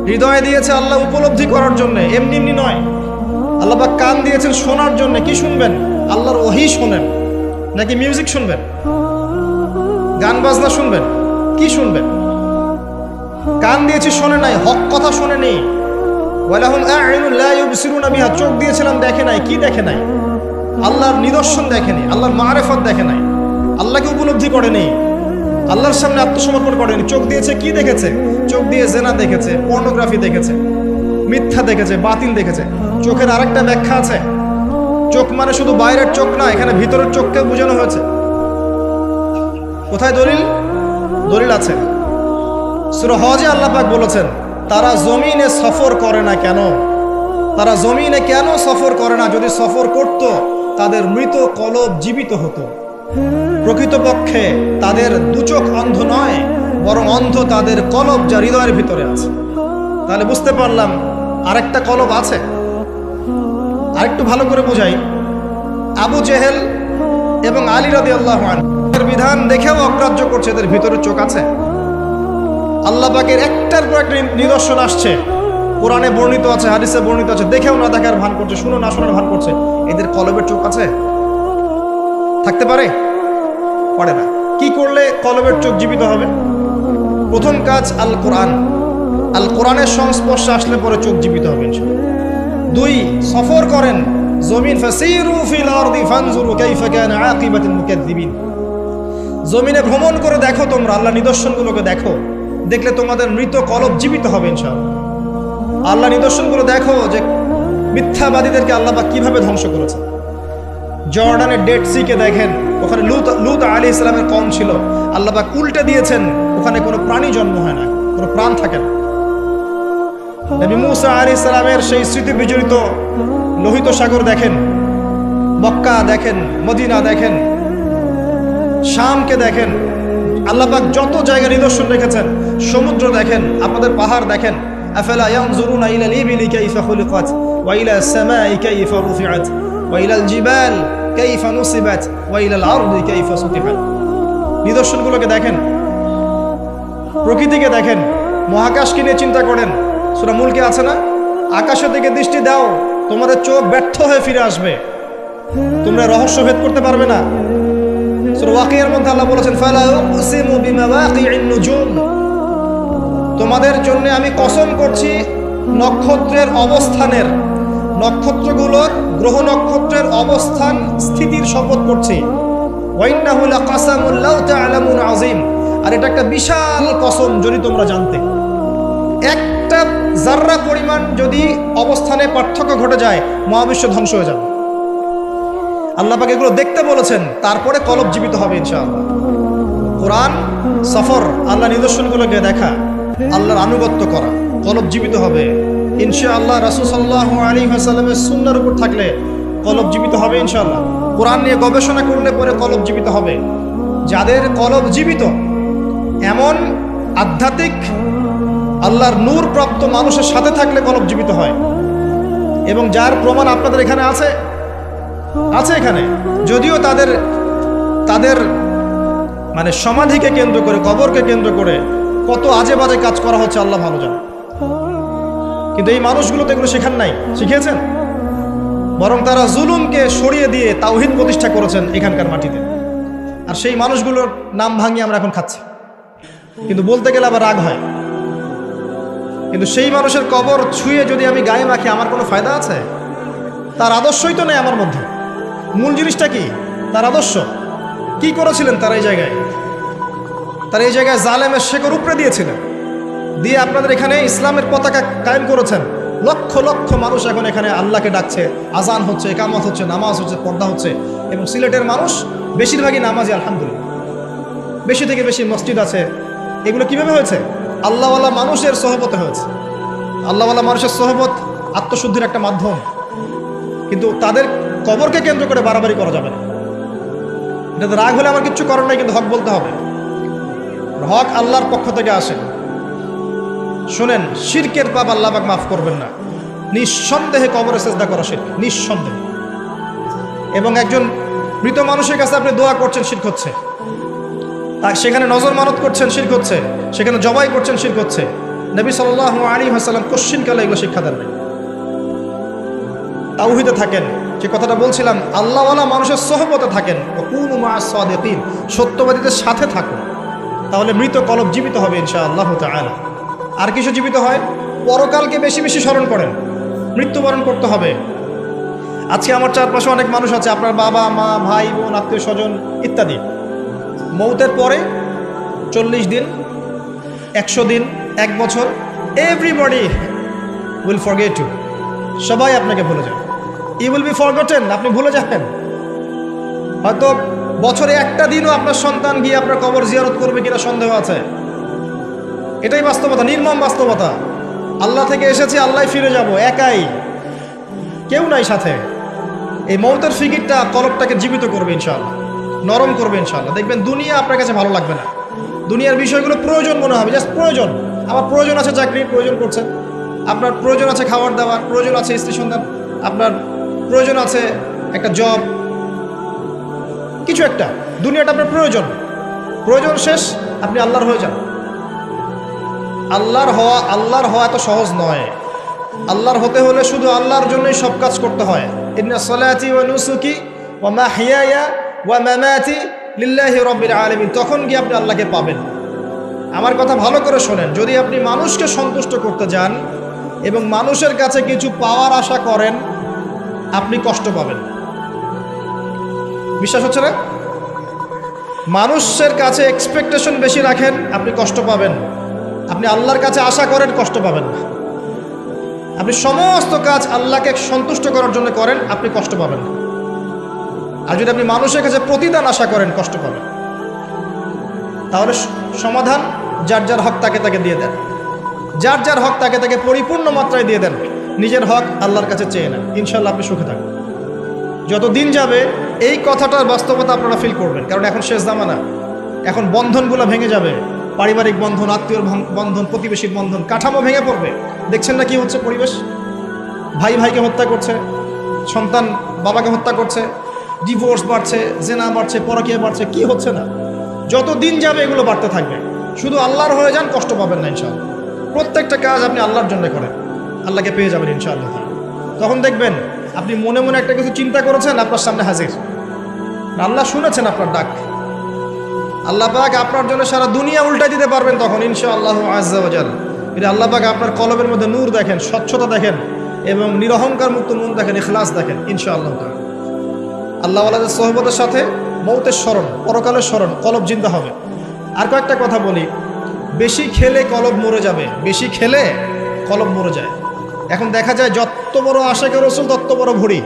হৃদয় দিয়েছে আল্লাহ উপলব্ধি করার জন্য, এমনি এমনি নয়। আল্লাহ পাক কান দিয়েছেন শোনার জন্য। কি শুনবেন? আল্লাহর ওহী শুনেন নাকি মিউজিক শুনবেন? গান বাজনা শুনবেন? কি শুনবেন? কান দিয়েছি শোনে নাই, হক কথা শোনে নেই। ওয়ালাহুম আ'য়ুনুন লা ইউবসিরুনা বিহা, চোখ দিয়েছিলাম দেখে নাই। কি দেখে নাই? আল্লাহর নিদর্শন দেখেনি, আল্লাহর মারিফত দেখে নাই, আল্লাহকে উপলব্ধি করেনি, আল্লাহর সামনে আত্মসমর্পণ করেনি। চোখ দিয়েছে, কি দেখেছে? চোখ দিয়ে জেনা দেখেছে, পর্নোগ্রাফি দেখেছে, মিথ্যা দেখেছে, বাতিল দেখেছে। চোখের আরেকটা ব্যাখ্যা আছে, চোখ মানে শুধু বাইরের চোখ না, এখানে ভিতরের চোখকে বোঝানো হয়েছে। কোথায় দলিল? দলিল আছে সূরা হজে আল্লাহ পাক বলেছেন, তারা জমিনে সফর করে না কেন? তারা জমিনে কেন সফর করে না? যদি সফর করত তাদের মৃত কলব জীবিত হতো। প্রকৃতপক্ষে তাদের দুচোখ অন্ধ নয়, বরং অন্ধ তাদের কলব, যা হৃদয়ের ভিতরে আছে। তাহলে বুঝতে পারলাম আরেকটা কলব আছে। আরেকটু ভালো করে বোঝাই, আবু জেহেল এবং আলী রাদিয়াল্লাহু আনহু এর বিধান দেখেও অগ্রাহ্য করছে, এদের ভিতরে চোখ আছে। আল্লাহ পাকের একটার পর একটা নিদর্শন আসছে, কোরআনে বর্ণিত আছে, হাদিসে বর্ণিত আছে, দেখেও না দেখার ভান করছে, শুনো না শোনার ভান করছে। এদের কলবের চোখ আছে? থাকতে পারে? পারে না। কি করলে কলবের চোখ জীবিত হবে? প্রথম কাজ আল কোরআন। আল কোরআনের সংস্পর্শে আসলে পরে চোখ জীবিত হবে ইনশাআল্লাহ। 2, সফর করেন জমিন, ফাসিরু ফিল আরদি ফানজুরু কাইফা কানা আকিবাতুল মুকাজ্জিবিন। জমিনে ভ্রমণ করে দেখো, তোমরা আল্লাহ নিদর্শনগুলোকে দেখো, দেখলে তোমাদের মৃত কলব জীবিত হবে ইনশাআল্লাহ। আল্লাহ নিদর্শনগুলো দেখো যে মিথ্যাবাদীদেরকে আল্লাহ পাক কিভাবে ধ্বংস করেছে। জর্ডানের ডেড সি-কে দেখেন, ওখানে লূত আলাইহিস সালামের কওম ছিল, আল্লাহ পাক উল্টে দিয়েছেন, ওখানে কোনো প্রাণী জন্ম হয় না, কোনো প্রাণ থাকে না। নবী মূসা আলাইহিস সালামের সেই স্মৃতি বিজড়িত লোহিত সাগর দেখেন, মক্কা দেখেন, মদিনা দেখেন, শামকে দেখেন। আল্লাহ পাক যত জায়গা নিদর্শন রেখেছেন, সমুদ্র দেখেন, আপনাদের পাহাড় দেখেন, আফালা ইয়ানজুরুনা ইলাল ইবিলি কাইফা খুলিকাত ওয়া ইলাস সামাই কাইফা রুফিআত ওয়া ইলাল জিবাল কাইফা নুসিবাত ওয়া ইলাল আরদি কাইফা সুতিহাত। নিদর্শনগুলোকে দেখেন, প্রকৃতিকে দেখেন, মহাকাশকে নিয়ে চিন্তা করেন। সূরা মুলকে আছে না, আকাশের দিকে দৃষ্টি দাও, তোমাদের চোখ ব্যর্থ হয়ে ফিরে আসবে, তোমরা রহস্য ভেদ করতে পারবে না। সূরা ওয়াকিয়ার মধ্যে আল্লাহ বলেছেন ফালা উকসিমু বিমাওয়াকিইন নুজুম, তোমাদের জন্য আমি কসম করছি নক্ষত্রের অবস্থানের, নক্ষত্রগুলোর, গ্রহ নক্ষত্রের অবস্থান স্থিতির শপথ করছি। ওয়া ইন্নাহু লাকাসামুল লাউ তা'লামুন আযীম, আর এটা একটা বিশাল কসম যদি তোমরা জানতে। একটা জাররা পরিমাণ যদি অবস্থানে পার্থক্য ঘটে যায়, মহাবিশ্ব ধ্বংস হয়ে যাবে। আল্লাহ পাক এগুলো দেখতে বলেছেন, তারপরে কলব জীবিত হবে ইনশাআল্লাহ। কোরআন সফর, আল্লাহ নিদর্শনগুলোকে দেখা, আল্লাহর আনুগত্য করা, কলব জীবিত হবে ইনশাআল্লাহ। রাসূল সাল্লাল্লাহু আলাইহি ওয়াসাল্লামের সুন্নাহর উপর থাকলে কলব জীবিত হবে ইনশাআল্লাহ। কোরআন নিয়ে গবেষণা করলে পরে কলব জীবিত হবে। যাদের কলব জীবিত, এমন আধ্যাত্মিক আল্লাহর নূর প্রাপ্ত মানুষের সাথে থাকলে কলব জীবিত হয়। এবং যার প্রমাণ আপনাদের এখানে আছে এখানে, যদিও তাদের মানে সমাধিকে কেন্দ্র করে, কবরকে কেন্দ্র করে কত আজে বাজে কাজ করা হচ্ছে আল্লাহ ভালো জানে, কিন্তু এই মানুষগুলো তো এগুলো শেখান নাই, শিখিয়েছেন, বরং তারা জুলুমকে সরিয়ে দিয়ে তাওহীদ প্রতিষ্ঠা করেছেন এখানকার মাটিতে। আর সেই মানুষগুলোর নাম ভাঙিয়ে আমরা এখন খাচ্ছি, কিন্তু বলতে গেলে আবার রাগ হয়। কিন্তু সেই মানুষের কবর ছুঁয়ে যদি আমি গায়ে মাখি, আমার কোনো ফায়দা আছে? তার আদর্শই তো নেই আমার মধ্যে। মূল জিনিসটা কি? তার আদর্শ কি করেছিলেন তারা এই জায়গায়? তারা এই জায়গায় জালেমের শেকড় উপড়ে দিয়েছিলেন, দিয়ে আপনাদের এখানে ইসলামের পতাকা কায়েম করেছেন। লক্ষ লক্ষ মানুষ এখন এখানে আল্লাহকে ডাকছে, আজান হচ্ছে, ইকামত হচ্ছে, নামাজ হচ্ছে, পর্দা হচ্ছে। এবং সিলেটের মানুষ বেশিরভাগই নামাজি আলহামদুলিল্লাহ, বেশি থেকে বেশি মসজিদ আছে। এগুলো কিভাবে হয়েছে? আল্লাহওয়ালা মানুষের সোহবতে হয়েছে। আল্লাহওয়ালা মানুষের সোহবত আত্মশুদ্ধির একটা মাধ্যম, কিন্তু তাদের কবরকে কেন্দ্র করে বাড়াবাড়ি করা যাবে না। এটাতে রাগ হলে আমার কিচ্ছু করার নাই, কিন্তু হক বলতে হবে। হক আল্লাহর পক্ষ থেকে আসে। শোনেন, শিরকের পাপ আল্লাহ পাক মাফ করবেন না। নিঃসন্দেহে কবরে সেজদা করা শিরক, নিঃসন্দেহে। এবং একজন মৃত মানুষের কাছে আপনি দোয়া করছেন, শিরক হচ্ছে। সেখানে নজর মানত করছেন, শিরক হচ্ছে। সেখানে জবাই করছেন, শিরক হচ্ছে। নবী সাল্লাল্লাহু আলাইহি ওয়াসাল্লাম কোশ্চিনকালে এগুলো শিক্ষা দেন নাই। তাওহীদে থাকেন, যে কথাটা বলছিলাম, আল্লাহওয়ালা মানুষের সোহবতে থাকেন। কুনু মা'আস সাদিকিন, সত্যবাদীদের সাথে থাকুন, তাহলে মৃত কলব জীবিত হবে ইনশাআল্লাহ তাআলা। আর কিছু জীবিত হয়, পরকালকে বেশি বেশি স্মরণ করেন। মৃত্যুবরণ করতে হবে। আজকে আমার চারপাশে অনেক মানুষ আছে, আপনার বাবা মা, ভাই বোন, আত্মীয় স্বজন ইত্যাদি, মৌতের পরে 40 দিন, 100 দিন, 1 বছর, এভরিবডি উইল ফরগেট ইউ। সবাই আপনাকে ভুলে যাবে। ইউ উইল বি ফরগটেন, আপনি ভুলে যাবেন। হয়তো বছরে একটা দিনও আপনার সন্তান গিয়ে আপনার কবর জিয়ারত করবে কিনা সন্দেহ আছে। এটাই বাস্তবতা, নির্মম বাস্তবতা। আল্লাহ থেকে এসেছি, আল্লাহ ফিরে যাব, একাই, কেউ নাই সাথে। এই মৌতের ফিকিরটা কলবটাকে জীবিত করবে ইনশাআল্লাহ, নরম করবে ইনশাআল্লাহ। দেখবেন দুনিয়া আপনার কাছে ভালো লাগবে না, দুনিয়ার বিষয়গুলো প্রয়োজন মনে হবে, জাস্ট প্রয়োজন। আমার প্রয়োজন আছে চাকরির, প্রয়োজন করছেন। আপনার প্রয়োজন আছে খাবার দাবার, প্রয়োজন আছে স্ত্রী সন্তান, আপনার প্রয়োজন আছে একটা জব, কিছু একটা। দুনিয়াটা আপনার প্রয়োজন, প্রয়োজন শেষ, আপনি আল্লাহর হয়ে যান। আল্লাহর হওয়া এত সহজ নয়। আল্লাহর হতে হলে শুধু আল্লাহর জন্যই সব কাজ করতে হয়। ইন্না সলাতি ওয়া নুসুকি ওয়া মাহইয়ায়া ওয়া মামাতি লিল্লাহি রাব্বিল আলামিন, তখন গিয়ে আপনি আল্লাহকে পাবেন। আমার কথা ভালো করে শোনেন, যদি আপনি মানুষকে সন্তুষ্ট করতে যান এবং মানুষের কাছে কিছু পাওয়ার আশা করেন, আপনি কষ্ট পাবেন। বিশ্বাস হচ্ছে না? মানুষের কাছে এক্সপেকটেশন বেশি রাখেন, আপনি কষ্ট পাবেন। আপনি আল্লাহর কাছে আশা করেন, কষ্ট পাবেন না। আপনি সমস্ত কাজ আল্লাহকে সন্তুষ্ট করার জন্য করেন, আপনি কষ্ট পাবেন না। আর যদি আপনি মানুষের কাছে প্রতিদান আশা করেন, কষ্ট পাবেন। তাহলে সমাধান, যার যার হক তাকে তাকে দিয়ে দেন, যার যার হক তাকে তাকে পরিপূর্ণ মাত্রায় দিয়ে দেন। নিজের হক আল্লাহর কাছে চেয়ে নেন, ইনশাআল্লাহ আপনি সুখে থাকবেন। যত দিন যাবে এই কথাটার বাস্তবতা আপনারা ফিল করবেন, কারণ এখন শেষ জামানা, এখন বন্ধনগুলো ভেঙে যাবে, পারিবারিক বন্ধন, আত্মীয় বন্ধন, প্রতিবেশীর বন্ধন, কাঠামো ভেঙে পড়বে। দেখছেন না কি হচ্ছে পরিবেশ? ভাই ভাইকে হত্যা করছে, সন্তান বাবাকে হত্যা করছে, ডিভোর্স বাড়ছে, জেনা বাড়ছে, পরকীয়া বাড়ছে। কি হচ্ছে না? যত দিন যাবে এগুলো বাড়তে থাকবে। শুধু আল্লাহর হয়ে যান, কষ্ট পাবেন না ইনশাআল্লাহ। প্রত্যেকটা কাজ আপনি আল্লাহর জন্য করেন, আল্লাহকে পেয়ে যাবেন ইনশাআল্লাহ। তখন দেখবেন আপনি মনে মনে একটা কিছু চিন্তা করেছেন, আপনার সামনে হাজির। আল্লাহ শুনেছেন আপনার ডাক। আল্লাহ পাক আপনার জন্য সারা দুনিয়া উল্টাই দিতে পারবেন তখন ইনশাআল্লাহ আজ্জা ওয়া জাল। আল্লাহ পাক আপনার কলবের মধ্যে নূর দেখেন, স্বচ্ছতা দেখেন, এবং নিরহংকার মুক্ত মন দেখেন, ইখলাস দেখেন ইনশাআল্লাহ। আল্লাহ ওয়ালাদের সোহবতের সাথে মৌতের স্মরণ, পরকালের স্মরণ, কলব জিন্দা হবে। আর কয়েকটা কথা বলি, বেশি খেলে কলব মরে যাবে, বেশি খেলে কলব মরে যায়। এখন দেখা যায় যত বড় আশিক রাসূল তত বড় ভুঁড়ি।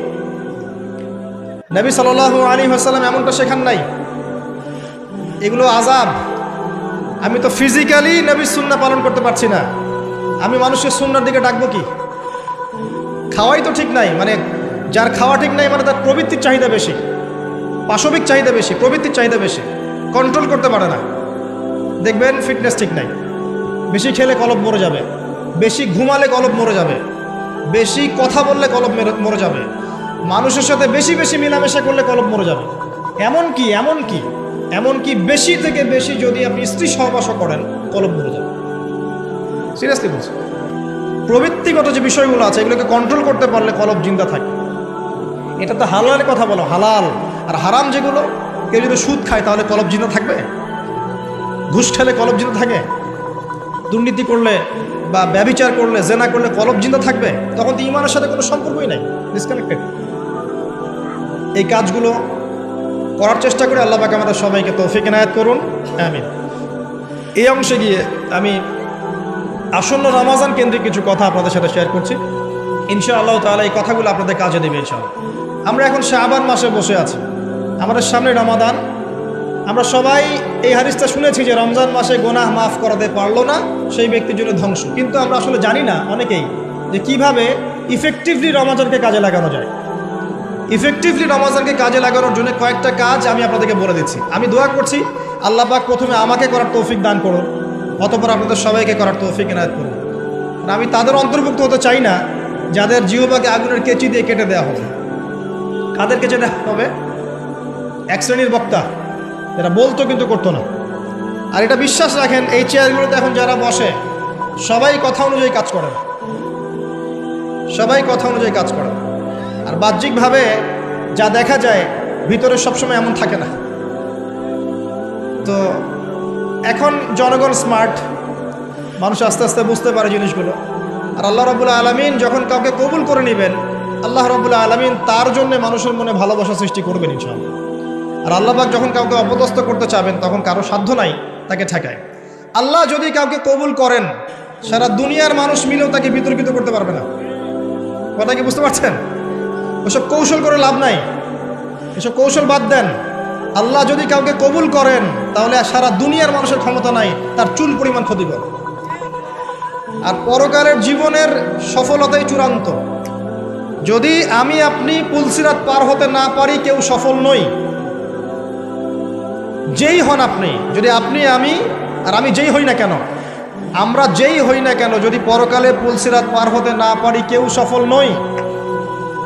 নবী সাল্লাল্লাহু আলাইহি ওয়াসাল্লাম এমনটা শেখান নাই। এগুলো আযাব। আমি তো ফিজিক্যালি নবীর সুন্নাহ পালন করতে পারছি না, আমি মানুষের সুন্নাহর দিকে ডাকবো কি? খাওয়াই তো ঠিক নাই, মানে যার খাওয়া ঠিক নাই মানে তার প্রবৃত্তির চাহিদা বেশি, পাশবিক চাহিদা বেশি, প্রবৃত্তির চাহিদা বেশি, কন্ট্রোল করতে পারে না। দেখবেন ফিটনেস ঠিক নাই, বেশি খেলে কলব মরে যাবে, বেশি ঘুমালে কলব মরে যাবে, বেশি কথা বললে কলব মরে যাবে, মানুষের সাথে বেশি বেশি মেলামেশা করলে কলব মরে যাবে। এমনকি বেশি থেকে বেশি যদি আপনি স্ত্রী সহবাস করেন কলব মরে যাবে। সিরিয়াসলি বলছি, প্রবৃত্তিগত যে বিষয়গুলো আছে এগুলোকে কন্ট্রোল করতে পারলে কলব জিন্দা থাকে। এটা তো হালালের কথা বলো, হালাল। আর হারাম যেগুলো, কেউ যদি সুদ খায় তাহলে কলব জিন্দা থাকবে? ঘুষ খেলে কলব জিন্দা থাকে? দুর্নীতি করলে বা ব্যভিচার করলে, জেনা করলে কলব জিন্দা থাকবে? তখন তো ঈমানের সাথে কোনো সম্পর্কই নাই, ডিসকানেক্টেড। এই কাজগুলো করার চেষ্টা করে আল্লাহ পাক আমাদের সবাইকে তৌফিক এনায়েত করুন, আমিন। এই অংশে গিয়ে আমি আসন্ন রমজান কেন্দ্রিক কিছু কথা আপনাদের সাথে শেয়ার করছি ইনশাআল্লাহ তাআলা। এই কথাগুলো আপনাদের কাজে দেবে ইনশাআল্লাহ। আমরা এখন শাবান মাসে বসে আছি, আমাদের সামনে রমাদান। আমরা সবাই এই হাদিসটা শুনেছি যে রমজান মাসে গুনাহ মাফ করাতে পারলো না সেই ব্যক্তির জন্য ধ্বংস। কিন্তু আমরা আসলে জানি না অনেকেই যে কিভাবে ইফেক্টিভলি রমজানকে কাজে লাগানো যায়। ইফেক্টিভলি রমজানকে কাজে লাগানোর জন্য কয়েকটা কাজ আমি আপনাদেরকে বলে দিচ্ছি। আমি দোয়া করছি আল্লাহ পাক প্রথমে আমাকে করার তৌফিক দান করুন, অতঃপর আপনাদের সবাইকে করার তৌফিক এনায়েত করুন। আমি তাদের অন্তর্ভুক্ত হতে চাই না যাদের জিহ্বাকে আগুনের কেচি দিয়ে কেটে দেওয়া হবে। কাদের কেটে দেওয়া হবে? এক শ্রেণীর বক্তা যারা বলতো কিন্তু করতো না। আর এটা বিশ্বাস রাখেন, এই চেয়ারগুলোতে এখন যারা বসে সবাই কথা অনুযায়ী কাজ করে না, সবাই কথা অনুযায়ী কাজ করে। আর বাহ্যিকভাবে যা দেখা যায় ভিতরে সবসময় এমন থাকে না। তো এখন জনগণ স্মার্ট, মানুষ আস্তে আস্তে বুঝতে পারে জিনিসগুলো। আর আল্লাহ রাব্বুল আলামিন যখন কাউকে কবুল করে নেবেন, আল্লাহ রাব্বুল আলামিন তার জন্য মানুষের মনে ভালোবাসা সৃষ্টি করবেন ইনশাআল্লাহ। আর আল্লাহ পাক যখন কাউকে অপদস্থ করতে চাবেন তখন কারো সাধ্য নাই তাকে ঠেকায়। আল্লাহ যদি কাউকে কবুল করেন, সারা দুনিয়ার মানুষ মিলেও তাকে বিতর্কিত করতে পারবে না। কথা কি বুঝতে পারছেন? ওসব কৌশল করে লাভ নাই, এসব কৌশল বাদ দেন। আল্লাহ যদি কাউকে কবুল করেন তাহলে সারা দুনিয়ার মানুষের ক্ষমতা নাই তার চুল পরিমাণ ক্ষতি করে। আর পরকালের জীবনের সফলতাই চূড়ান্ত। যদি আমি আপনি পুলসিরাত পার হতে না পারি, কেউ সফল নই। যেই হন আপনি, যদি আপনি আমি আর আমি যেই হই না কেন, আমরা যেই হই না কেন, যদি পরকালে পুলসিরাত পার হতে না পারি, কেউ সফল নই।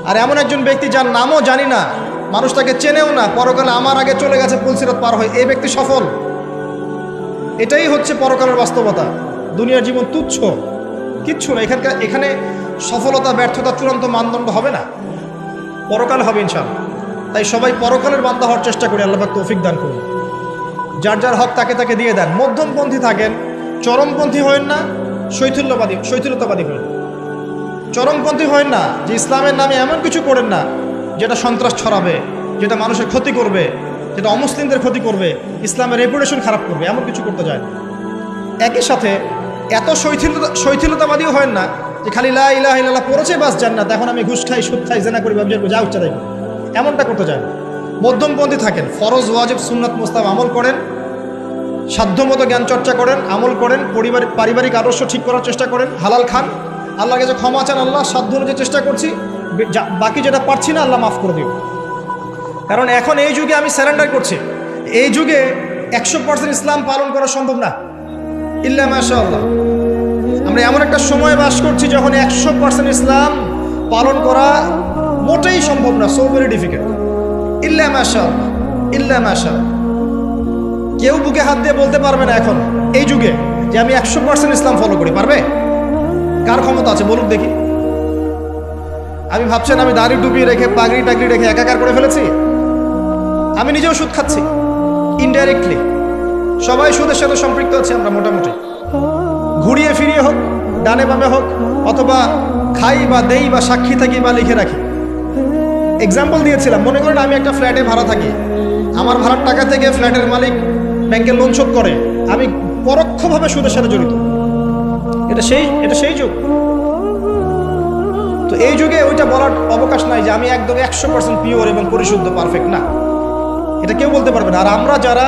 আর এমন একজন ব্যক্তি যার নামও জানি না, মানুষ তাকে চেনেও না, পরকালে আমার আগে চলে গেছে পুলসিরাত পার হয়ে, এই ব্যক্তি সফল। এটাই হচ্ছে পরকালের বাস্তবতা। দুনিয়ার জীবন তুচ্ছ, কিচ্ছু না। এখানে সফলতা ব্যর্থতা চূড়ান্ত মানদণ্ড হবে না, পরকাল হবে ইনশাআল্লাহ। তাই সবাই পরকালের বান্দা হওয়ার চেষ্টা করি, আল্লাহ পাক তৌফিক দান করুন। যার যার হক তাকে তাকে দিয়ে দেন। মধ্যমপন্থী থাকেন, চরমপন্থী হয়েন না, শৈথিলতাবাদী হয়েন। চরমপন্থী হয়েন না যে ইসলামের নামে এমন কিছু করেন না যেটা সন্ত্রাস ছড়াবে, যেটা মানুষের ক্ষতি করবে, যেটা অমুসলিমদের ক্ষতি করবে, ইসলামের রেপুটেশন খারাপ করবে, এমন কিছু করতে যায় না। একই সাথে এত শৈথিলতাবাদীও হয়েন না যে খালি লা ইলাহা ইল্লাল্লাহ পড়েছে বাস জান্নাত, এখন আমি ঘুষ খাই, সুদ খাই, জেনা করি, ব্যভিচার করি, যা উচ্চা দেয়, এমনটা করতে যায় না। মধ্যমপন্থী থাকেন, ফরজ ওয়াজিব সুন্নাত মুস্তাহাব আমল করেন, সাধ্যমতো জ্ঞান চর্চা করেন, আমল করেন, পারিবারিক আদর্শ ঠিক করার চেষ্টা করেন, হালাল খান, আল্লাহকে যে ক্ষমা চান, আল্লাহ সাধ্য অনুযায়ী চেষ্টা করছি, বাকি যেটা পারছি না আল্লাহ মাফ করে দিও। কারণ এখন এই যুগে আমি স্যারেন্ডার করছি, এই যুগে 100% ইসলাম পালন করা সম্ভব না। ইল্লা মাশাআল্লাহ। আমরা এমন একটা সময় বাস করছি যখন 100% ইসলাম পালন করা মোটেই সম্ভব না, সো ভেরি ডিফিকাল্ট। ইল্লা মাশাআল্লাহ, ইল্লা মাশাআল্লাহ। কেউ বুকে হাত দিয়ে বলতে পারবে না এখন এই যুগে যে আমি 100% ইসলাম ফলো করি, পারবে? কার ক্ষমতা আছে বলুন দেখি? আমি ভাবছেন আমি দাড়ি টুপি রেখে পাগড়ি টাগড়ি রেখে একাকার করে ফেলেছি? আমি নিজেও সুদ খাচ্ছি ইনডাইরেক্টলি, সবাই সুদের সাথে সম্পৃক্ত আছে আমরা মোটামুটি, ঘুরিয়ে ফিরিয়ে হোক, ডানে বামে হোক, অথবা খাই বা দেই বা সাক্ষী থাকি বা লিখে রাখি। এক্সাম্পল দিয়েছিলাম, মনে করেন আমি একটা ফ্ল্যাটে ভাড়া থাকি, আমার ভাড়ার টাকা থেকে ফ্ল্যাটের মালিক ব্যাংকের লোন শোধ করে, আমি পরোক্ষভাবে সুদের সাথে জড়িত। এটা সেই যুগ। তো এই যুগে ওইটা বলার অবকাশ নাই যে আমি একদম 100% পিওর এবং পরিশুদ্ধ, পারফেক্ট না, এটা কেউ বলতে পারবে না। আর আমরা যারা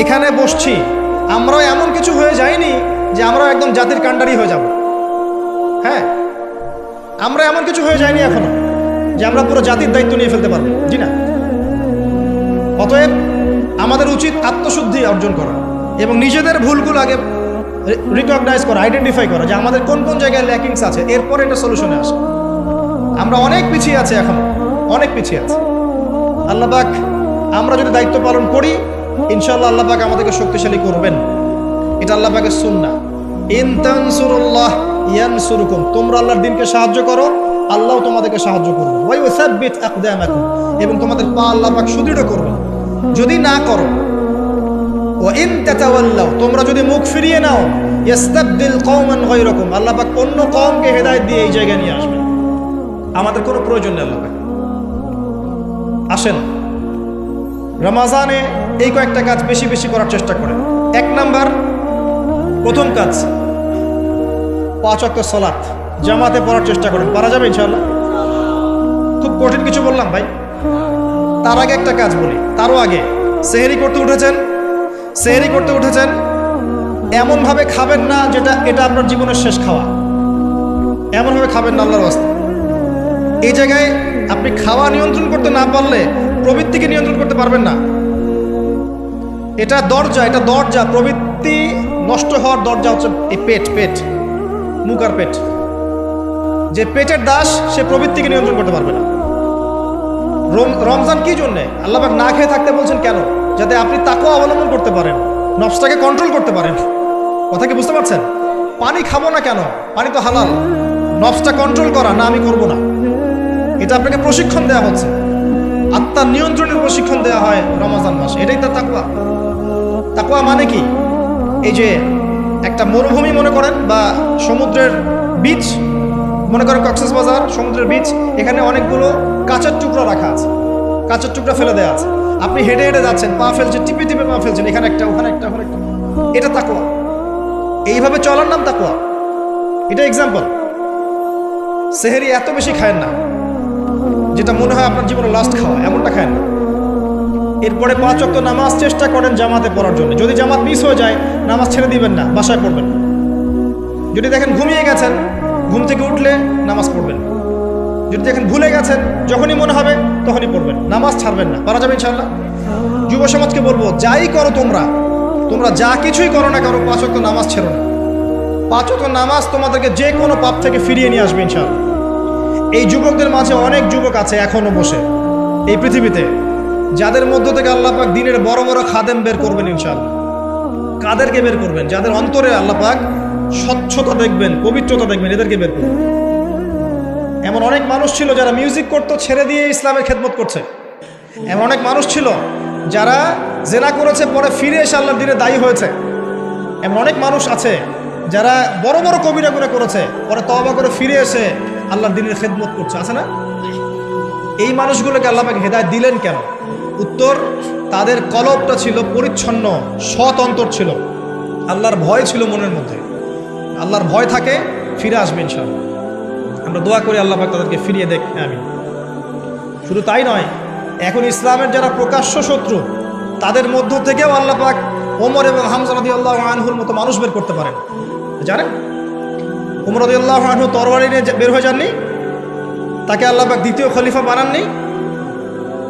এখানে বসছি, আমরাও এমন কিছু হয়ে যাইনি যে আমরাও একদম জাতির কাণ্ডারি হয়ে যাব। হ্যাঁ, আমরা এমন কিছু হয়ে যাইনি এখনো যে আমরা পুরো জাতির দায়িত্ব নিয়ে ফেলতে পারবো, জি না। অতএব আমাদের উচিত আত্মশুদ্ধি অর্জন করা এবং নিজেদের ভুলগুলো আগে রিকগনাইজ করা, আইডেন্টিফাই করা যে আমাদের কোন কোন জায়গায় ল্যাকিংস আছে, এরপরে এটা সলিউশনে আসে। আমরা অনেক পিছিয়ে আছি, এখন অনেক পিছিয়ে আছি। আল্লাহ পাক আমরা যদি দায়িত্ব পালন করি, ইনশাআল্লাহ আল্লাহ পাক আমাদেরকে শক্তিশালী করবেন। এটা আল্লাহ পাকের সুন্নাহ। ইন তানসুরুল্লাহ ইয়ানসুরুকুম, তোমরা আল্লাহর দ্বীনকে সাহায্য করো, আল্লাহ তোমাদেরকে সাহায্য করবে। ওয়া ইউসাব্বিত আকদামাকুম, এবং তোমাদের পা আল্লাহ পাক সুদৃঢ় করবে। যদি না করো, ওয়া ইন তাতাওয়াল্লাও, তোমরা যদি মুখ ফিরিয়ে নাও, ইস্তাবদিল কওমান গায়রাকুম, আল্লাহ পাক অন্য কওমকে হেদায়েত দিয়ে এই জায়গায় নিয়ে আসবে। আমাদের কোনো প্রয়োজন নেই আল্লাহ পাক। আসেন রমাজানে এই কয়েকটা কাজ বেশি বেশি করার চেষ্টা করেন। 1 নাম্বার, প্রথম কাজ 5 ওয়াক্ত সালাত জামাতে পড়ার চেষ্টা করেন। পারা যাবে ইনশাআল্লাহ? খুব কঠিন কিছু বললাম ভাই? তার আগে একটা কাজ বলি, তারও আগে সেহরি করতে উঠেছেন, এমনভাবে খাবেন না যেটা এটা আপনার জীবনের শেষ খাওয়া। এমনভাবে খাবেন না আল্লাহর ওয়াস্তে। এই জায়গায় আপনি খাওয়া নিয়ন্ত্রণ করতে না পারলে প্রবৃত্তিকে নিয়ন্ত্রণ করতে পারবেন না। এটা দরজা, প্রবৃত্তি নষ্ট হওয়ার দরজা হচ্ছে এই পেট, মুখ আর পেট। যে পেটের দাস, সে প্রবৃত্তিকে নিয়ন্ত্রণ করতে পারবে না। রমজান কি জন্যে আল্লাহ পাক না খেয়ে থাকতে বলছেন? কেন? যাতে আপনি তাকওয়া অবলম্বন করতে পারেন, নফসটাকে কন্ট্রোল করতে পারেন। কথা কি বুঝতে পারছেন? পানি খাবো না কেন? পানি তো হালাল। নফসটা কন্ট্রোল করা, না আমি করব না, এটা আপনাকে প্রশিক্ষণ দেওয়া হচ্ছে। আত্মার নিয়ন্ত্রণের প্রশিক্ষণ দেওয়া হয় রমজান মাসে, এটাই তার তাকওয়া। তাকওয়া মানে কি? এই যে একটা মরুভূমি মনে করেন, বা সমুদ্রের বিচ মনে করেন, কক্সবাজার সমুদ্রের বিচ, এখানে অনেকগুলো কাঁচের টুকরা রাখা আছে, কাঁচের টুকরা ফেলে দেওয়া আছে। আপনি হেঁটে হেঁটে যাচ্ছেন, পা ফেলছেন, টিপে টিপে পা ফেলছেন, এখানে একটা, ওখানে একটা, ওখানে একটা, এটা তাকওয়া। এইভাবে চলার নাম তাকওয়া। এটা এক্সাম্পল। সেহরি এত বেশি খায়েন না যেটা মনে হয় আপনার জীবনে লাস্ট খাওয়া, এমনটা খায়েন না। এরপরে 5 ওয়াক্ত নামাজ চেষ্টা করেন জামাতে পড়ার জন্য। যদি জামাত মিস হয়ে যায়, নামাজ ছেড়ে দিবেন না, বাসায় পড়বেন। যদি দেখেন ঘুমিয়ে গেছেন, ঘুম থেকে উঠলে নামাজ পড়বেন। যদি দেখেন ভুলে গেছেন, যখনই মনে হবে তখনই পড়বেন, নামাজ ছাড়বেন না। পারা যাবে ইনশাআল্লাহ? যুব সমাজকে বলবো, যাই করো তোমরা যা কিছুই করো না কারো, 5 ওয়াক্ত নামাজ ছেড়ো না। 5 ওয়াক্ত নামাজ তোমাদেরকে যে কোনো পাপ থেকে ফিরিয়ে নিয়ে আসবে ইনশাআল্লাহ। এই যুবকদের মাঝে অনেক যুবক আছে এখনো বসে এই পৃথিবীতে, যাদের মধ্য থেকে আল্লাহ পাক দ্বীনের বড় বড় খাদেম বের করবেন ইনশাআল্লাহ। কাদেরকে বের করবেন? যাদের অন্তরে আল্লাহ পাক স্বচ্ছতা দেখবেন, পবিত্রতা দেখবেন, এদেরকে বের করবেন। এমন অনেক মানুষ ছিল যারা মিউজিক করতো, ছেড়ে দিয়ে ইসলামের খেদমত করছে। এমন অনেক মানুষ ছিল যারা জেনা করেছে, পরে ফিরে এসে আল্লাহর দ্বীনে দায়ী হয়েছে। এমন অনেক মানুষ আছে যারা বড় বড় কবিরা গুনাহ করেছে, পরে তওবা করে ফিরে এসে আল্লাহর দ্বীনের খেদমত করছে, আছে না? এই মানুষগুলোকে আল্লাহ পাক হেদায়েত দিলেন কেন? উত্তর, তাদের কলবটা ছিল পরিচ্ছন্ন, সৎ অন্তর ছিল, আল্লাহর ভয় ছিল মনের মধ্যে। আল্লাহর ভয় থাকে, ফিরে আসবে ইনশাআল্লাহ। আমরা দোয়া করি আল্লাহ পাক তাদেরকে ফিরিয়ে দেখ। আমি শুধু তাই নয়, এখন ইসলামের যারা প্রকাশ্য শত্রু, তাদের মধ্য থেকেও আল্লাহ পাক ওমর এবং হামজা রাদিয়াল্লাহু আনহুর মতো মানুষ বের করতে পারেন। জানেন, ওমর রাদিয়াল্লাহু আনহু তরবারি নিয়ে বের হয়ে যাননি, তাকে আল্লাহ পাক দ্বিতীয় খলিফা বানাননি।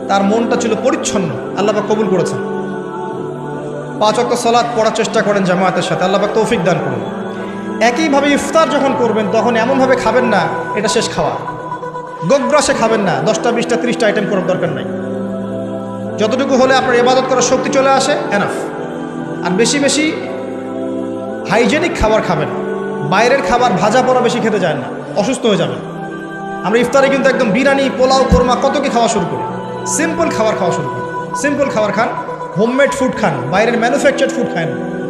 তার মনটা ছিল পরিচ্ছন্ন, আল্লাহ পাক কবুল করেছেন। 5 ওয়াক্ত সালাত পড়ার চেষ্টা করেন জামায়াতের সাথে, আল্লাহ পাক তৌফিক দান করুন। একইভাবে ইফতার যখন করবেন তখন এমনভাবে খাবেন না এটা শেষ খাওয়া, গোগ্রাসে খাবেন না, 10টা 20টা 30টা আইটেম করার দরকার নাই। যতটুকু হলে আপনার ইবাদত করার শক্তি চলে আসে এনাফ। আর বেশি বেশি হাইজেনিক খাবার খাবেন, বাইরের খাবার ভাজা পোড়া বেশি খেতে যায় না, অসুস্থ হয়ে যাবেন। আমরা ইফতারে কিন্তু একদম বিরিয়ানি, পোলাও, কোরমা কত কি খাওয়া শুরু করি। সিম্পল খাবার খাওয়া শুরু করি, সিম্পল খাবার খান, হোমমেড ফুড খান, বাইরের ম্যানুফ্যাকচার্ড ফুড খান,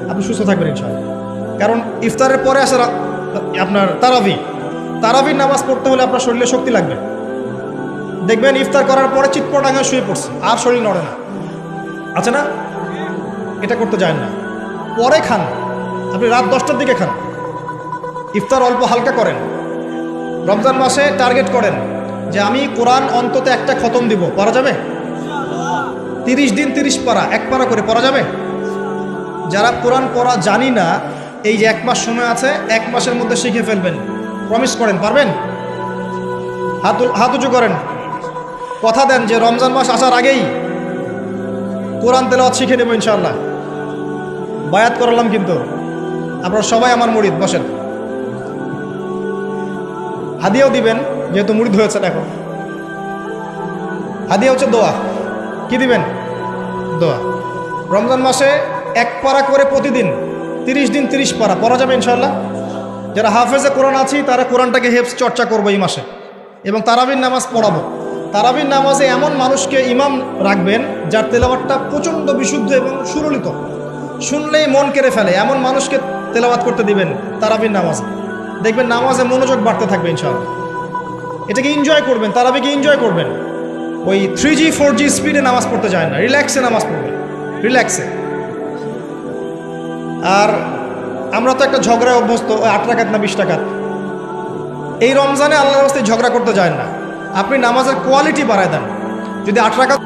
আপনি সুস্থ থাকবেন ইনশাআল্লাহ। কারণ ইফতারের পরে আসে আপনার তারাবির নামাজ পড়তে হলে আপনার শরীরে শক্তি লাগবে। দেখবেন ইফতার করার পরে চিৎপটাঙ্গা শুয়ে পড়ছে, আর শরীর নড়ে না, আছে না? এটা করতে যায় না, পরে খান। আপনি রাত 10টার দিকে খান, ইফতার অল্প হালকা করেন। রমজান মাসে টার্গেট করেন যে আমি কোরআন অন্তত একটা খতম দিব, পড়া যাবে? 30 দিন 30 পারা, 1 পারা করে পড়া যাবে? যারা কোরআন পড়া জানি না, এই যে 1 মাস সময় আছে, 1 মাসের মধ্যে শিখে ফেলবেন, প্রমিস করেন, পারবেন? হাত উঁচু করেন, কথা দেন যে রমজান মাস আসার আগেই কোরআন তেলাওয়াত শিখে নেব ইনশাআল্লাহ। বায়াত করালাম কিন্তু, আপনারা সবাই আমার মুরিদ, বসেন। হাদিয়াও দিবেন যেহেতু মুরিদ হয়েছেন এখন। হাদিয়া হচ্ছে দোয়া। কি দিবেন? দোয়া। রমজান মাসে 1 পারা করে প্রতিদিন 30 দিন 30 পারা পড়া যাবে ইনশাআল্লাহ। যারা হাফেজে কোরআন আছি তারা কোরআনটাকে হেফজ চর্চা করবো এই মাসে, এবং তারাবির নামাজ পড়াবো। তারাবির নামাজে এমন মানুষকে ইমাম রাখবেন যার তেলাওয়াতটা প্রচণ্ড বিশুদ্ধ এবং সুললিত, শুনলেই মন কেড়ে ফেলে, এমন মানুষকে তেলাওয়াত করতে দিবেন তারাবির নামাজে। দেখবেন নামাজে মনোযোগ বাড়তে থাকবে ইনশাআল্লাহ। এটাকে এনজয় করবেন, তারাবিকে এনজয় করবেন। ওই 3G 4G স্পিডে নামাজ পড়তে যায় না, রিল্যাক্সে নামাজ পড়বেন, রিল্যাক্সে। আর আমরা তো একটা ঝগড়ায় অভ্যস্ত, ওই 8 রাকাত না 20 রাকাত। এই রমজানে আল্লাহর রাস্তায় ঝগড়া করতে যায় না, আপনি নামাজের কোয়ালিটি বাড়ায় দেন। যদি 8 রাকাত